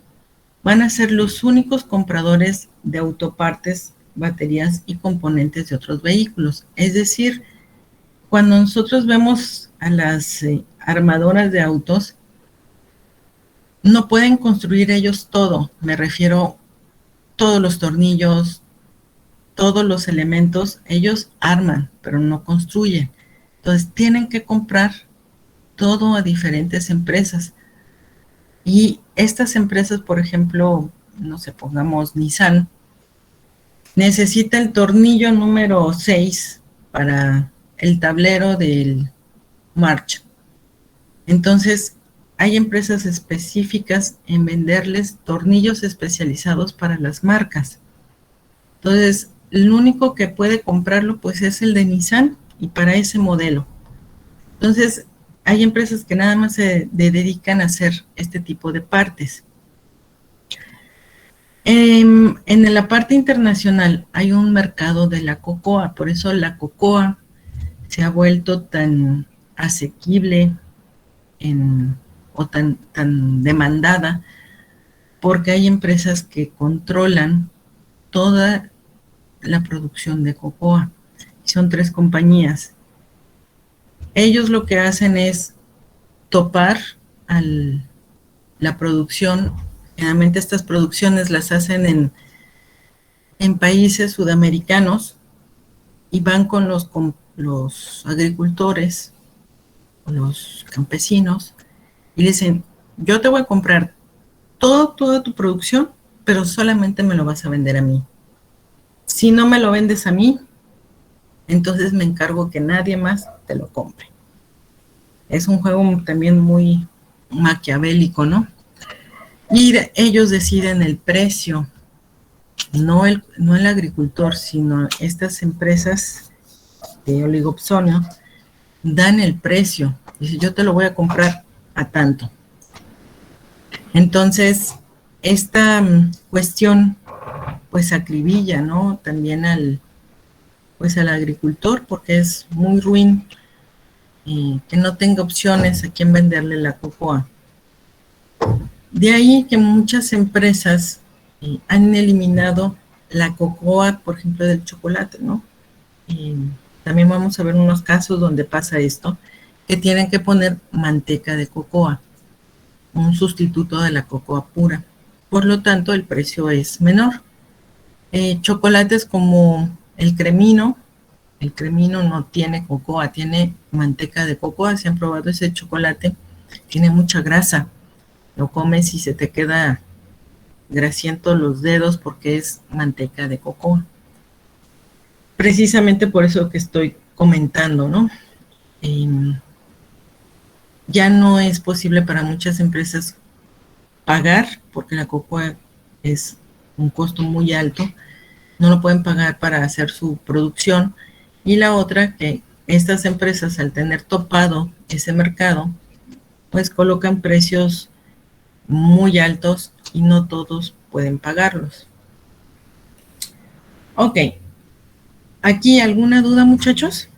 van a ser los únicos compradores de autopartes, baterías y componentes de otros vehículos. Es decir, cuando nosotros vemos a las armadoras de autos, no pueden construir ellos todo. Me refiero todos los tornillos, todos los elementos, ellos arman, pero no construyen. Entonces tienen que comprar todo a diferentes empresas. Y estas empresas, por ejemplo, no sé, pongamos Nissan, necesita el tornillo número 6 para el tablero del March. Entonces, hay empresas específicas en venderles tornillos especializados para las marcas. Entonces, el único que puede comprarlo pues es el de Nissan y para ese modelo. Entonces, hay empresas que nada más se dedican a hacer este tipo de partes. En la parte internacional hay un mercado de la cocoa, por eso la cocoa se ha vuelto tan asequible o tan demandada, porque hay empresas que controlan toda la producción de cocoa. Son 3 compañías. Ellos lo que hacen es topar la producción. Generalmente estas producciones las hacen en países sudamericanos y van con los agricultores, con los campesinos, y le dicen, yo te voy a comprar toda tu producción, pero solamente me lo vas a vender a mí. Si no me lo vendes a mí, entonces me encargo que nadie más te lo compre. Es un juego también muy maquiavélico, ¿no? Y ellos deciden el precio, no el agricultor, sino estas empresas de oligopsonio dan el precio. Dice, yo te lo voy a comprar a tanto. Entonces, esta cuestión pues acribilla, ¿no? También al agricultor, porque es muy ruin que no tenga opciones a quién venderle la cocoa. De ahí que muchas empresas han eliminado la cocoa, por ejemplo, del chocolate, ¿no? También vamos a ver unos casos donde pasa esto, que tienen que poner manteca de cocoa, un sustituto de la cocoa pura. Por lo tanto, el precio es menor. Chocolates como el cremino no tiene cocoa, tiene manteca de cocoa. Si han probado ese chocolate, tiene mucha grasa. Lo comes y se te queda grasiento los dedos porque es manteca de cocoa. Precisamente por eso que estoy comentando, ¿no? Ya no es posible para muchas empresas pagar, porque la cocoa es un costo muy alto, no lo pueden pagar para hacer su producción. Y la otra, que estas empresas, al tener topado ese mercado, pues colocan precios muy altos y no todos pueden pagarlos. Ok, ¿aquí alguna duda, muchachos?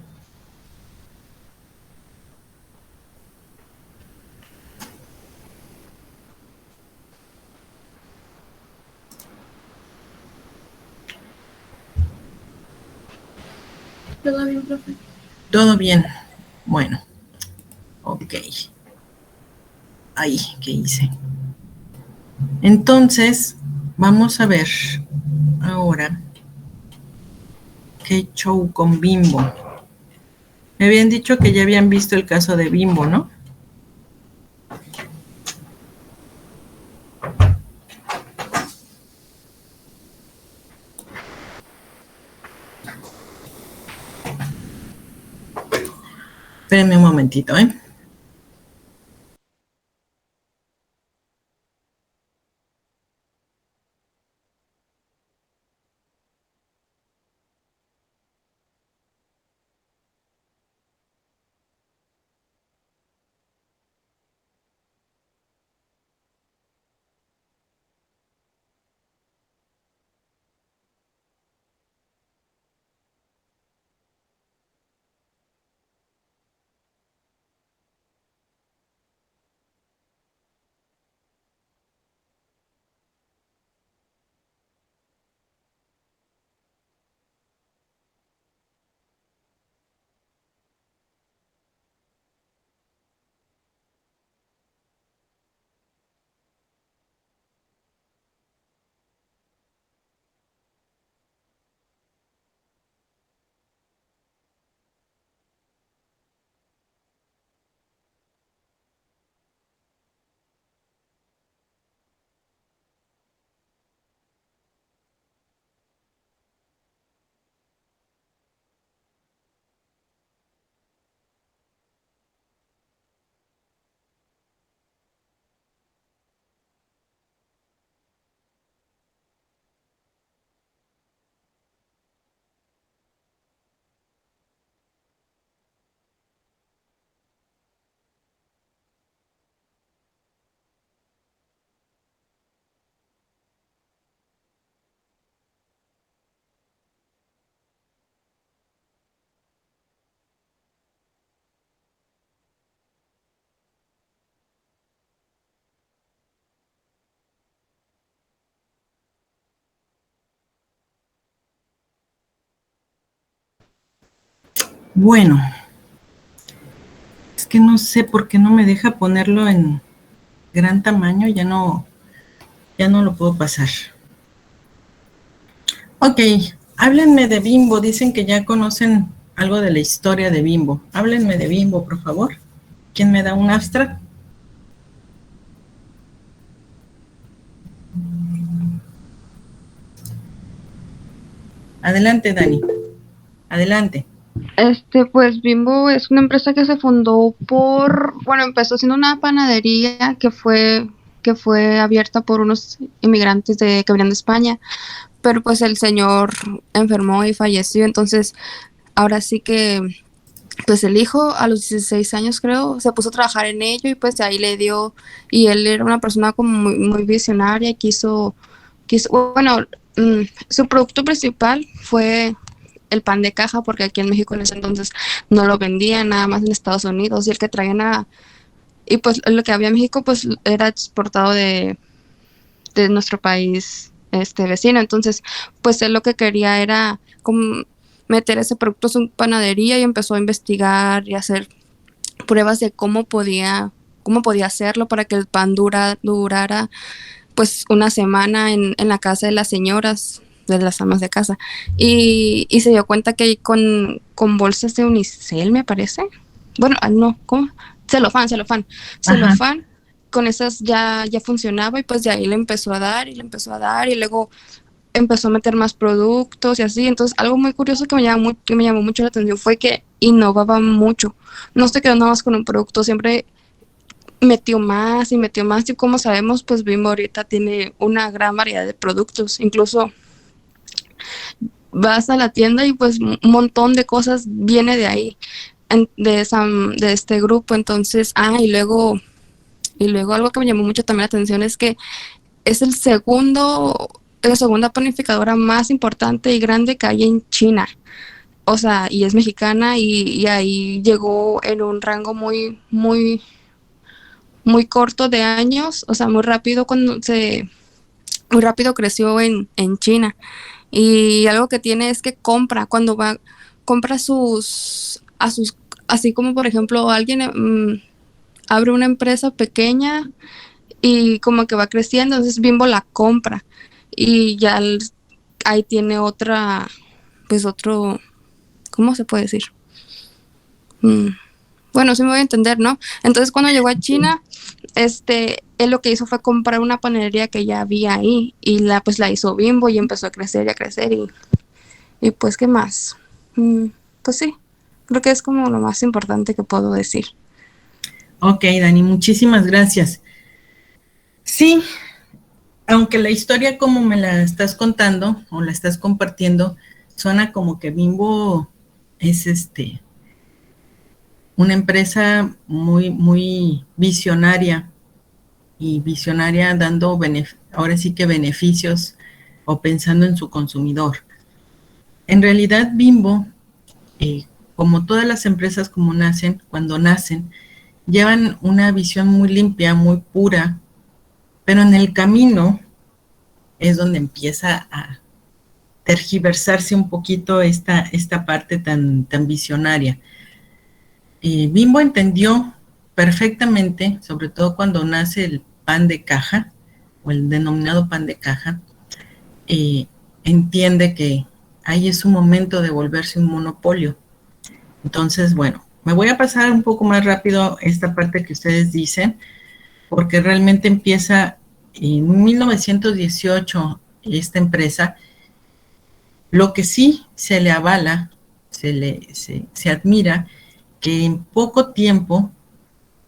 ¿Todo bien, profe? Todo bien. Bueno, ok. Ahí, ¿qué hice? Entonces, vamos a ver ahora qué show con Bimbo. Me habían dicho que ya habían visto el caso de Bimbo, ¿no? Espérenme un momentito, ¿eh? Bueno, es que no sé por qué no me deja ponerlo en gran tamaño, ya no lo puedo pasar. Ok, háblenme de Bimbo, dicen que ya conocen algo de la historia de Bimbo. Háblenme de Bimbo, por favor. ¿Quién me da un abstract? Adelante, Dani. Adelante. Pues Bimbo es una empresa que se fundó bueno, empezó siendo una panadería que fue abierta por unos inmigrantes que venían de España, pero pues el señor enfermó y falleció, entonces ahora sí que pues el hijo a los 16 años creo se puso a trabajar en ello y pues de ahí le dio, y él era una persona como muy visionaria y bueno, su producto principal fue el pan de caja, porque aquí en México en ese entonces no lo vendían, nada más en Estados Unidos, y el que traían y pues lo que había en México pues era exportado de nuestro país vecino, entonces pues él lo que quería era como meter ese producto en su panadería y empezó a investigar y hacer pruebas de cómo podía hacerlo para que el pan durara pues una semana en la casa de las señoras, de las amas de casa, y se dio cuenta que con bolsas de unicel, me parece, bueno, no, ¿cómo? Celofán, con esas ya funcionaba, y pues de ahí le empezó a dar y luego empezó a meter más productos y así. Entonces algo muy curioso que me llamó mucho la atención fue que innovaba mucho, no se quedó nada más con un producto, siempre metió más y metió más, y como sabemos pues Bimbo ahorita tiene una gran variedad de productos, incluso vas a la tienda y pues un montón de cosas viene de ahí, de este grupo. Entonces, y luego algo que me llamó mucho también la atención es que es la segunda panificadora más importante y grande que hay en China. O sea, y es mexicana, y ahí llegó en un rango muy corto de años, o sea, muy rápido creció en China. Y algo que tiene es que compra así como por ejemplo alguien abre una empresa pequeña y como que va creciendo, entonces Bimbo la compra y ya ahí tiene otro, ¿cómo se puede decir? Bueno, sí me voy a entender, ¿no? Entonces cuando llegó a China, él lo que hizo fue comprar una panadería que ya había ahí y la hizo Bimbo y empezó a crecer y pues, ¿qué más? Pues sí, creo que es como lo más importante que puedo decir. Ok, Dani, muchísimas gracias. Sí, aunque la historia como me la estás contando o la estás compartiendo, suena como que Bimbo es una empresa muy visionaria, y visionaria dando ahora sí que beneficios o pensando en su consumidor. En realidad Bimbo, como todas las empresas cuando nacen, llevan una visión muy limpia, muy pura, pero en el camino es donde empieza a tergiversarse un poquito esta parte tan visionaria. Bimbo entendió perfectamente, sobre todo cuando nace el pan de caja, o el denominado pan de caja, entiende que ahí es un momento de volverse un monopolio. Entonces, bueno, me voy a pasar un poco más rápido esta parte que ustedes dicen, porque realmente empieza en 1918 esta empresa. Lo que sí se le avala, se admira, que en poco tiempo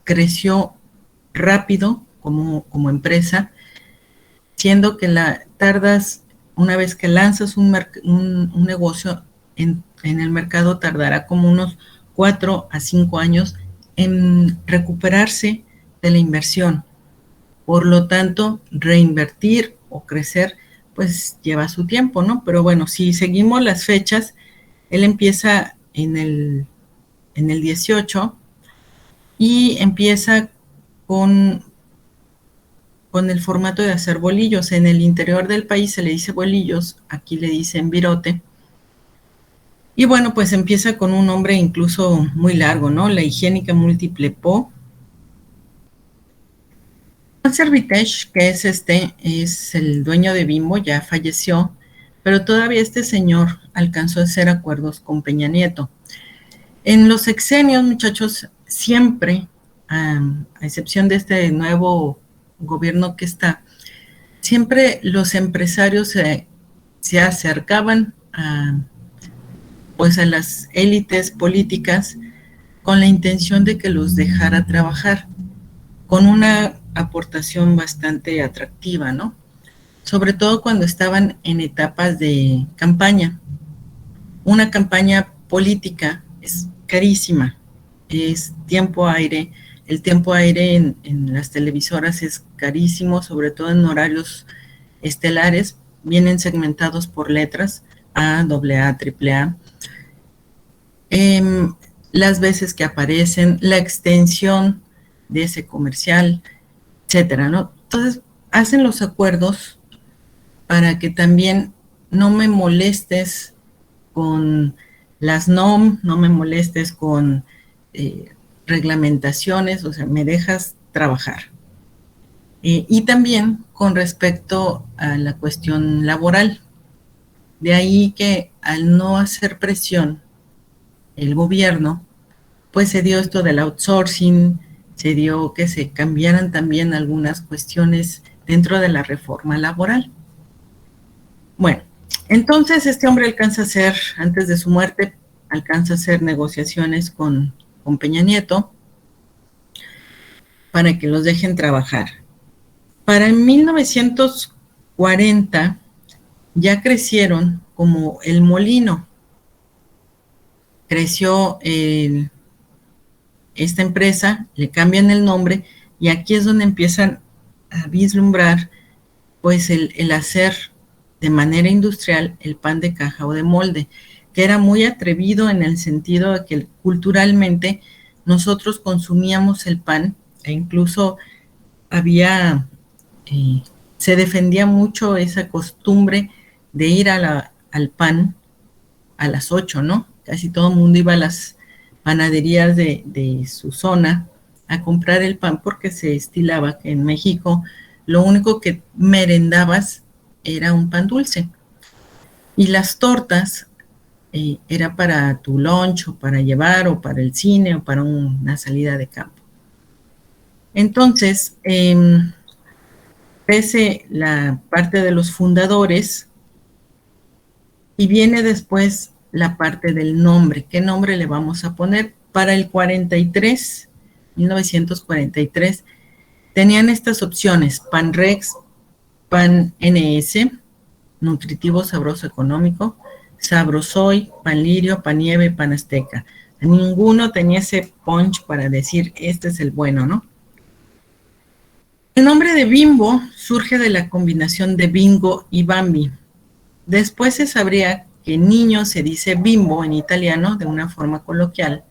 creció rápido como empresa, siendo que tardas, una vez que lanzas un negocio en el mercado, tardará como unos 4 a 5 años en recuperarse de la inversión. Por lo tanto, reinvertir o crecer, pues lleva su tiempo, ¿no? Pero bueno, si seguimos las fechas, él empieza en el 18 y empieza con el formato de hacer bolillos. En el interior del país se le dice bolillos, aquí le dicen virote. Y bueno, pues empieza con un nombre incluso muy largo, ¿no? La higiénica múltiple Po. Servitech, que es el dueño de Bimbo, ya falleció, pero todavía este señor alcanzó a hacer acuerdos con Peña Nieto. En los sexenios, muchachos, siempre, a excepción de este nuevo gobierno que está, siempre los empresarios se acercaban pues a las élites políticas con la intención de que los dejara trabajar, con una aportación bastante atractiva, ¿no? Sobre todo cuando estaban en etapas de campaña. Una campaña política es carísima, es tiempo aire. El tiempo aire en las televisoras es carísimo, sobre todo en horarios estelares, vienen segmentados por letras, A, AA, AAA. Las veces que aparecen, la extensión de ese comercial, etcétera, ¿no? Entonces, hacen los acuerdos para que también no me molestes con las NOM, no me molestes con reglamentaciones, o sea, me dejas trabajar. Y también con respecto a la cuestión laboral. De ahí que al no hacer presión el gobierno, pues se dio esto del outsourcing, se dio que se cambiaran también algunas cuestiones dentro de la reforma laboral. Bueno, entonces este hombre alcanza a hacer, antes de su muerte, alcanza a hacer negociaciones con Peña Nieto para que los dejen trabajar. Para 1940 ya crecieron como el molino. Creció esta empresa, le cambian el nombre y aquí es donde empiezan a vislumbrar pues el hacer de manera industrial el pan de caja o de molde, que era muy atrevido en el sentido de que culturalmente nosotros consumíamos el pan e incluso había, se defendía mucho esa costumbre de ir al pan a las 8, ¿no? Casi todo el mundo iba a las panaderías de su zona a comprar el pan porque se estilaba que en México lo único que merendabas era un pan dulce. Y las tortas era para tu lunch o para llevar o para el cine o para una salida de campo. Entonces, pese la parte de los fundadores y viene después la parte del nombre. ¿Qué nombre le vamos a poner? Para el 43, 1943, tenían estas opciones: Pan Rex, Pan NS, Nutritivo, Sabroso, Económico, Sabrosoy, Pan Lirio, Pan Nieve, Pan Azteca. Ninguno tenía ese punch para decir, este es el bueno, ¿no? El nombre de Bimbo surge de la combinación de bingo y Bambi. Después se sabría que niño se dice bimbo en italiano de una forma coloquial,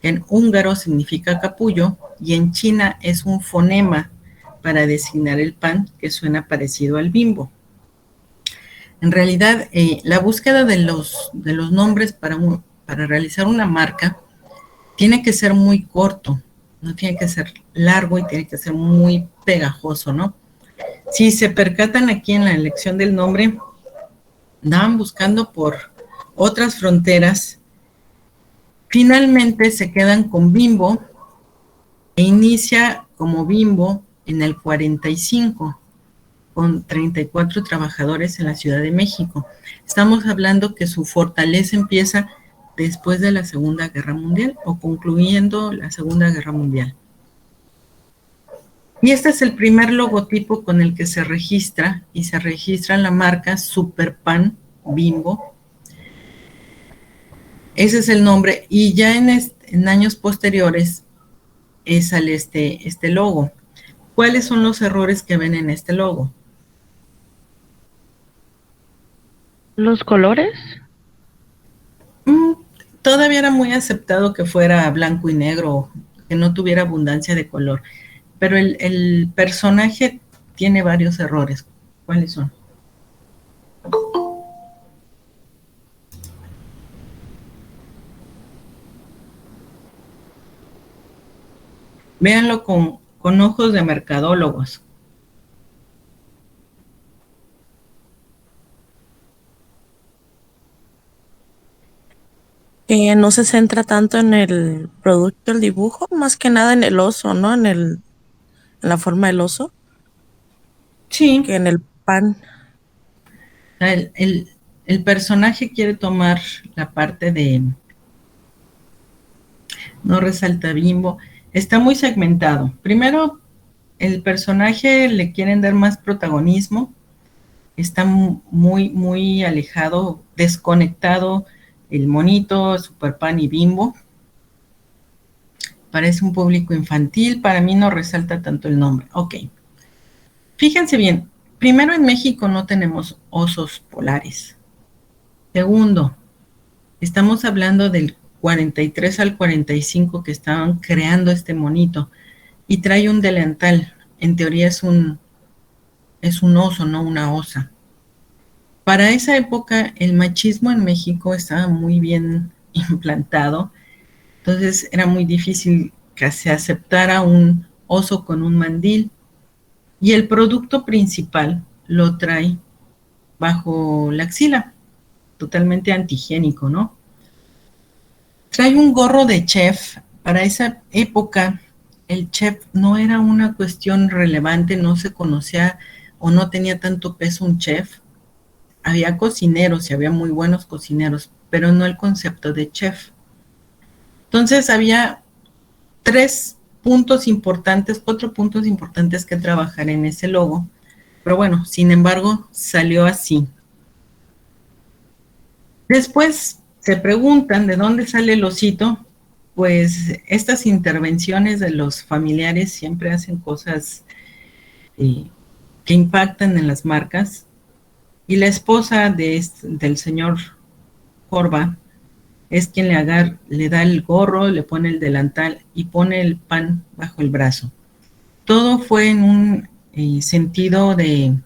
que en húngaro significa capullo y en China es un fonema para designar el pan que suena parecido al bimbo. En realidad, la búsqueda de los nombres para realizar una marca tiene que ser muy corto, no tiene que ser largo y tiene que ser muy pegajoso, ¿no? Si se percatan aquí en la elección del nombre, andaban buscando por otras fronteras, finalmente se quedan con Bimbo e inicia como Bimbo en el 45 con 34 trabajadores en la Ciudad de México. Estamos hablando que su fortaleza empieza después de la Segunda Guerra Mundial o concluyendo la Segunda Guerra Mundial. Y este es el primer logotipo con el que se registra y se registra la marca Superpan Bimbo. Ese es el nombre y ya en años posteriores sale este logo. ¿Cuáles son los errores que ven en este logo? ¿Los colores? Todavía era muy aceptado que fuera blanco y negro, que no tuviera abundancia de color, pero el personaje tiene varios errores. ¿Cuáles son? Véanlo con ojos de mercadólogos. Que no se centra tanto en el producto, el dibujo, más que nada en el oso, ¿no? En la forma del oso, Sí. que en el pan. El personaje quiere tomar la parte de no resalta Bimbo. Está muy segmentado. Primero, el personaje le quieren dar más protagonismo. Está muy alejado, desconectado el monito, Super Pan y Bimbo. Parece un público infantil. Para mí no resalta tanto el nombre. Ok. Fíjense bien. Primero, en México no tenemos osos polares. Segundo, estamos hablando del 43 al 45 que estaban creando este monito y trae un delantal. En teoría es un oso, no una osa. Para esa época el machismo en México estaba muy bien implantado, entonces era muy difícil que se aceptara un oso con un mandil y el producto principal lo trae bajo la axila, totalmente antihigiénico, ¿no? Trae un gorro de chef. Para esa época el chef no era una cuestión relevante, no se conocía o no tenía tanto peso un chef. Había cocineros y había muy buenos cocineros, pero no el concepto de chef. Entonces había 4 puntos importantes que trabajar en ese logo. Pero bueno, sin embargo, salió así. Después se preguntan de dónde sale el osito. Pues estas intervenciones de los familiares siempre hacen cosas que impactan en las marcas. Y la esposa del señor Corva es quien le da el gorro, le pone el delantal y pone el pan bajo el brazo. Todo fue en un sentido de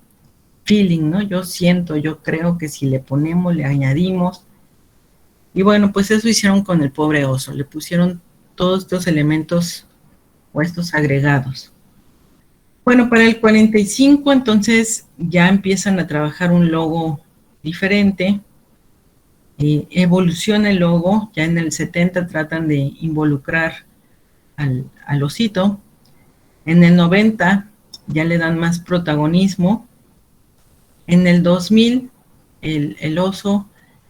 feeling, ¿no? Yo siento, yo creo que si le ponemos, le añadimos. Y bueno, pues eso hicieron con el pobre oso. Le pusieron todos estos elementos o estos agregados. Bueno, para el 45 entonces ya empiezan a trabajar un logo diferente. Evoluciona el logo. Ya en el 70 tratan de involucrar al osito. En el 90 ya le dan más protagonismo. En el 2000 el oso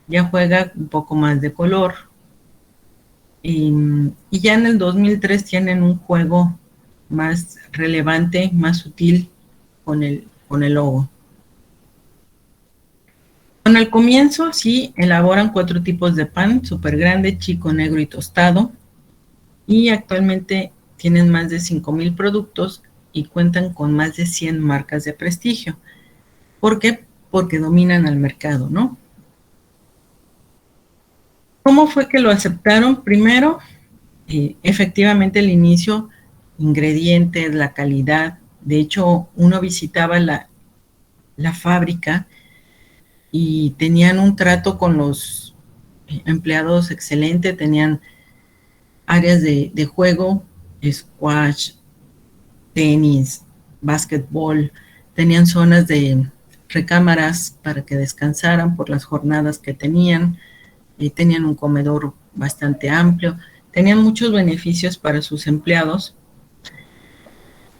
ya juega un poco más de color. Y ya en el 2003 tienen un juego más relevante, más sutil con el logo. Bueno, al comienzo sí elaboran 4 tipos de pan: súper grande, chico, negro y tostado. Y actualmente tienen más de 5,000 productos y cuentan con más de 100 marcas de prestigio. ¿Por qué? Porque dominan al mercado, ¿no? ¿Cómo fue que lo aceptaron? Primero, efectivamente el inicio, ingredientes, la calidad. De hecho, uno visitaba la fábrica y tenían un trato con los empleados excelente, tenían áreas de juego, squash, tenis, básquetbol, tenían zonas de recámaras para que descansaran por las jornadas que tenían, tenían un comedor bastante amplio, tenían muchos beneficios para sus empleados.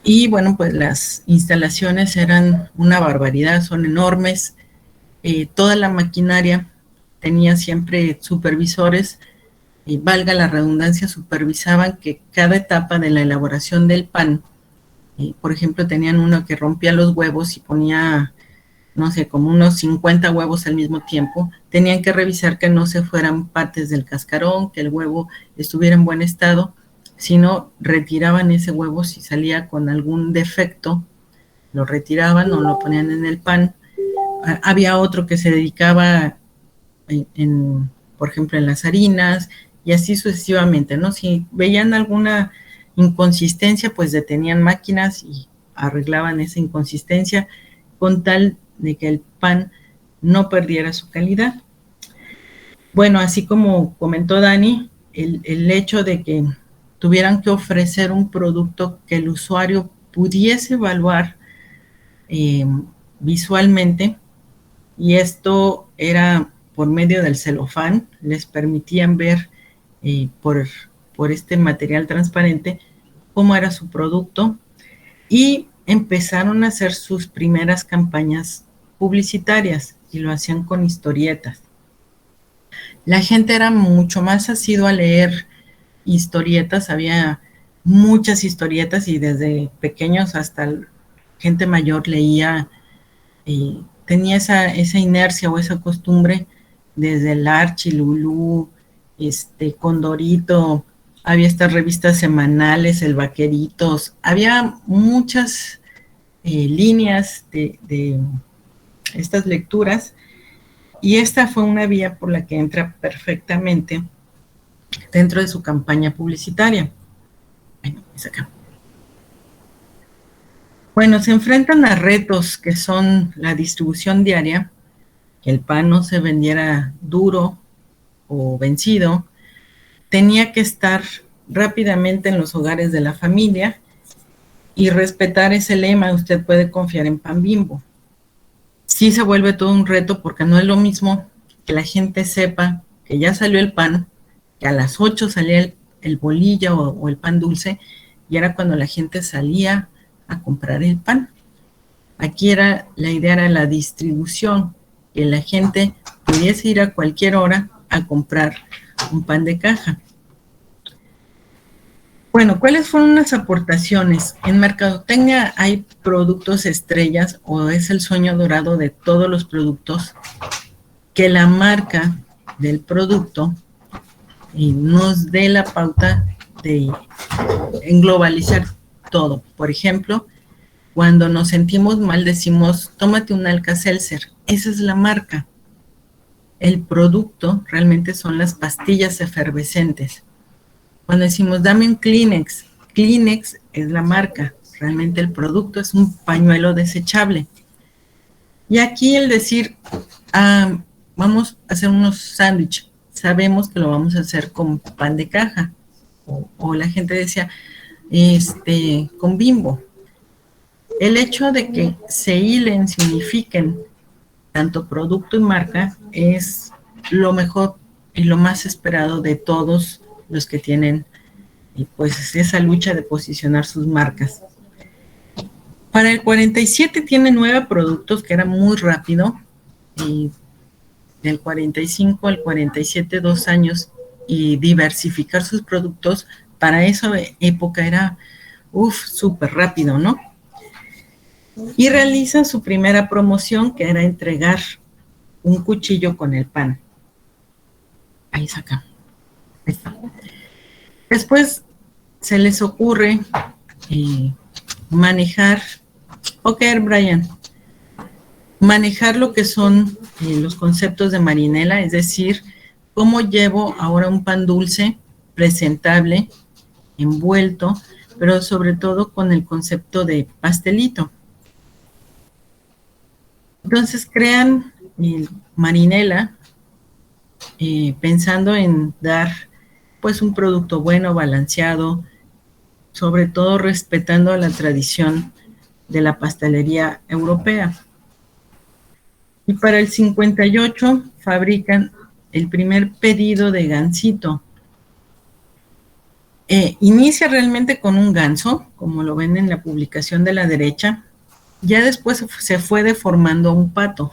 Y bueno, pues las instalaciones eran una barbaridad, son enormes. Toda la maquinaria tenía siempre supervisores, y valga la redundancia, supervisaban que cada etapa de la elaboración del pan, por ejemplo, tenían uno que rompía los huevos y ponía, no sé, como unos 50 huevos al mismo tiempo. Tenían que revisar que no se fueran partes del cascarón, que el huevo estuviera en buen estado. Si no, retiraban ese huevo si salía con algún defecto, lo retiraban o lo ponían en el pan. Había otro que se dedicaba, por ejemplo, en las harinas y así sucesivamente, ¿no? Si veían alguna inconsistencia, pues detenían máquinas y arreglaban esa inconsistencia con tal de que el pan no perdiera su calidad. Bueno, así como comentó Dani, el hecho de que tuvieran que ofrecer un producto que el usuario pudiese evaluar visualmente, y esto era por medio del celofán. Les permitían ver por este material transparente cómo era su producto, y empezaron a hacer sus primeras campañas publicitarias y lo hacían con historietas. La gente era mucho más asidua a leer historietas, había muchas historietas y desde pequeños hasta gente mayor leía, tenía esa inercia o esa costumbre desde el Archie, Lulú, Condorito, había estas revistas semanales, el Vaqueritos, había muchas líneas de estas lecturas, y esta fue una vía por la que entra perfectamente dentro de su campaña publicitaria. Bueno, es acá. Bueno, se enfrentan a retos que son la distribución diaria, que el pan no se vendiera duro o vencido, tenía que estar rápidamente en los hogares de la familia y respetar ese lema: usted puede confiar en Pan Bimbo. Sí se vuelve todo un reto, porque no es lo mismo que la gente sepa que ya salió el pan, que a las 8 salía el bolilla o el pan dulce, y era cuando la gente salía a comprar el pan. Aquí la idea era la distribución, que la gente pudiese ir a cualquier hora a comprar un pan de caja. Bueno, ¿cuáles fueron las aportaciones? En mercadotecnia hay productos estrellas, o es el sueño dorado de todos los productos, que la marca del producto nos dé la pauta de englobalizar todo. Por ejemplo, cuando nos sentimos mal decimos: tómate un Alka-Seltzer. Esa es la marca. El producto realmente son las pastillas efervescentes. Cuando decimos dame un Kleenex, Kleenex es la marca. Realmente el producto es un pañuelo desechable. Y aquí el decir, vamos a hacer unos sándwiches, sabemos que lo vamos a hacer con pan de caja. O la gente decía, con Bimbo. El hecho de que se hilen, se unifiquen tanto producto y marca es lo mejor y lo más esperado de todos los que tienen pues esa lucha de posicionar sus marcas. Para el 47 tiene 9 productos, que era muy rápido, y del 45 al 47 2 años, y diversificar sus productos para esa época era súper rápido, ¿no? Y realizan su primera promoción, que era entregar un cuchillo con el pan. Ahí saca. Ahí está. Después se les ocurre manejar, Brian, manejar lo que son los conceptos de Marinela, es decir, cómo llevo ahora un pan dulce presentable, envuelto, pero sobre todo con el concepto de pastelito. Entonces crean Marinela pensando en dar pues un producto bueno, balanceado, sobre todo respetando la tradición de la pastelería europea. Y para el 58 fabrican el primer pedido de gansito. Inicia realmente con un ganso, como lo ven en la publicación de la derecha. Ya después se fue deformando a un pato,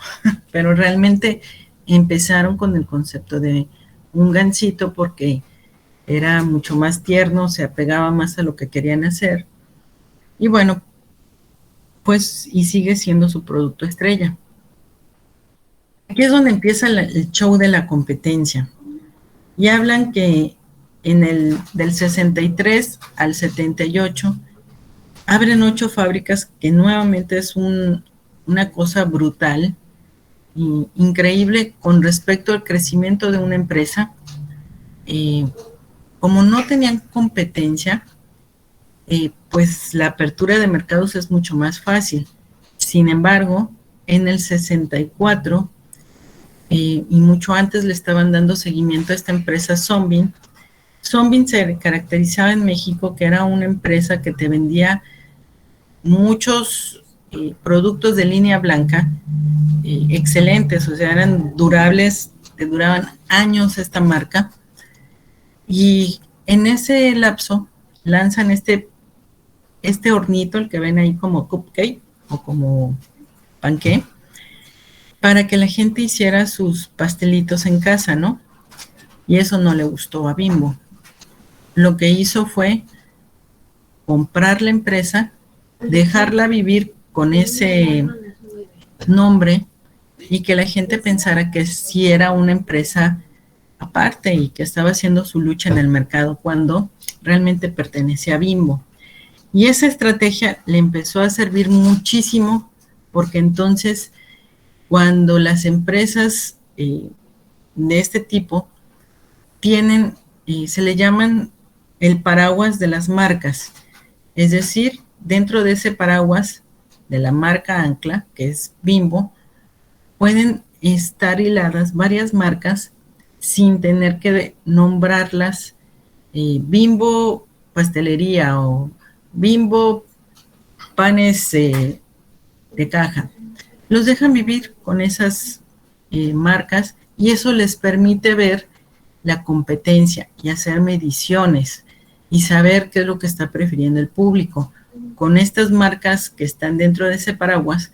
pero realmente empezaron con el concepto de un gansito porque era mucho más tierno, se apegaba más a lo que querían hacer. Y bueno, pues y sigue siendo su producto estrella. Aquí es donde empieza el show de la competencia. Y hablan que del 63 al 78 abren 8 fábricas, que nuevamente es una cosa brutal, increíble con respecto al crecimiento de una empresa. Como no tenían competencia, pues la apertura de mercados es mucho más fácil. Sin embargo, en el 64 y mucho antes le estaban dando seguimiento a esta empresa Zombie, Zombie se caracterizaba en México que era una empresa que te vendía muchos productos de línea blanca excelentes, o sea, eran durables, te duraban años esta marca. Y en ese lapso lanzan este hornito, el que ven ahí como cupcake o como panqué, para que la gente hiciera sus pastelitos en casa, ¿no? Y eso no le gustó a Bimbo. Lo que hizo fue comprar la empresa, dejarla vivir con ese nombre y que la gente pensara que sí era una empresa aparte y que estaba haciendo su lucha en el mercado cuando realmente pertenecía a Bimbo. Y esa estrategia le empezó a servir muchísimo porque entonces cuando las empresas de este tipo tienen, se le llaman el paraguas de las marcas, es decir, dentro de ese paraguas de la marca ancla, que es Bimbo, pueden estar hiladas varias marcas sin tener que nombrarlas Bimbo Pastelería o Bimbo Panes de caja. Los dejan vivir con esas marcas y eso les permite ver la competencia y hacer mediciones y saber qué es lo que está prefiriendo el público. Con estas marcas que están dentro de ese paraguas,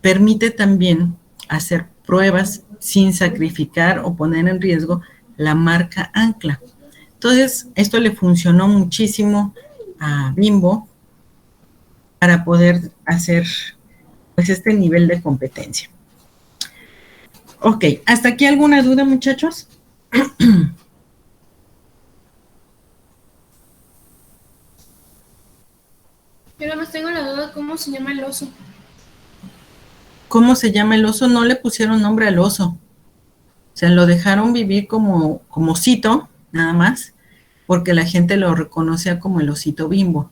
permite también hacer pruebas sin sacrificar o poner en riesgo la marca ancla. Entonces, esto le funcionó muchísimo a Bimbo para poder hacer pues este nivel de competencia. Ok, ¿hasta aquí alguna duda, muchachos? Yo nada más tengo la duda, ¿cómo se llama el oso? ¿Cómo se llama el oso? No le pusieron nombre al oso. O sea, lo dejaron vivir como osito, nada más, porque la gente lo reconocía como el osito Bimbo.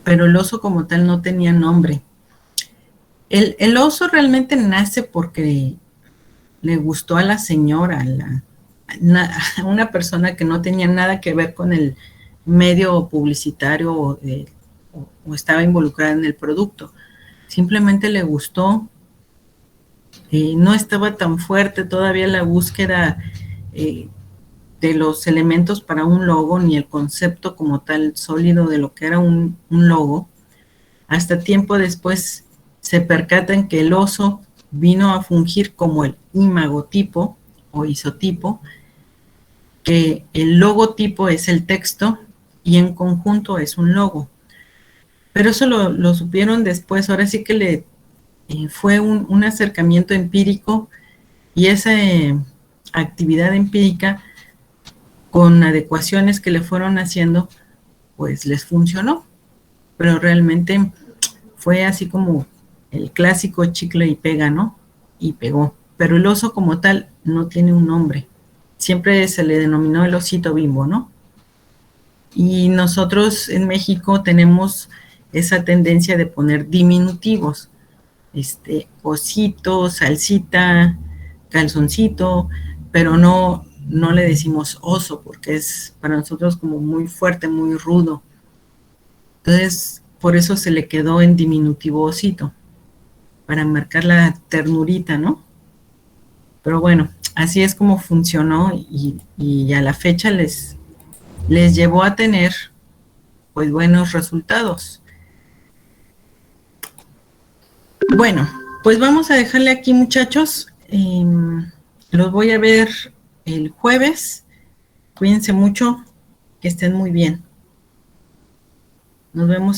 Pero el oso como tal no tenía nombre. El oso realmente nace porque le gustó a la señora, a una persona que no tenía nada que ver con el medio publicitario o estaba involucrada en el producto. Simplemente le gustó. No estaba tan fuerte todavía la búsqueda de los elementos para un logo, ni el concepto como tal sólido de lo que era un logo. Hasta tiempo después se percatan que el oso vino a fungir como el imagotipo o isotipo, que el logotipo es el texto y en conjunto es un logo. Pero eso lo supieron después, ahora sí que fue un acercamiento empírico y esa actividad empírica con adecuaciones que le fueron haciendo, pues les funcionó. Pero realmente fue así como el clásico chicle y pega, ¿no? Y pegó. Pero el oso como tal no tiene un nombre. Siempre se le denominó el osito Bimbo, ¿no? Y nosotros en México tenemos esa tendencia de poner diminutivos. Osito, salsita, calzoncito, pero no le decimos oso porque es para nosotros como muy fuerte, muy rudo. Entonces, por eso se le quedó en diminutivo osito, para marcar la ternurita, ¿no? Pero bueno, así es como funcionó y a la fecha les llevó a tener pues buenos resultados. Bueno, pues vamos a dejarle aquí, muchachos. Los voy a ver el jueves. Cuídense mucho, que estén muy bien. Nos vemos.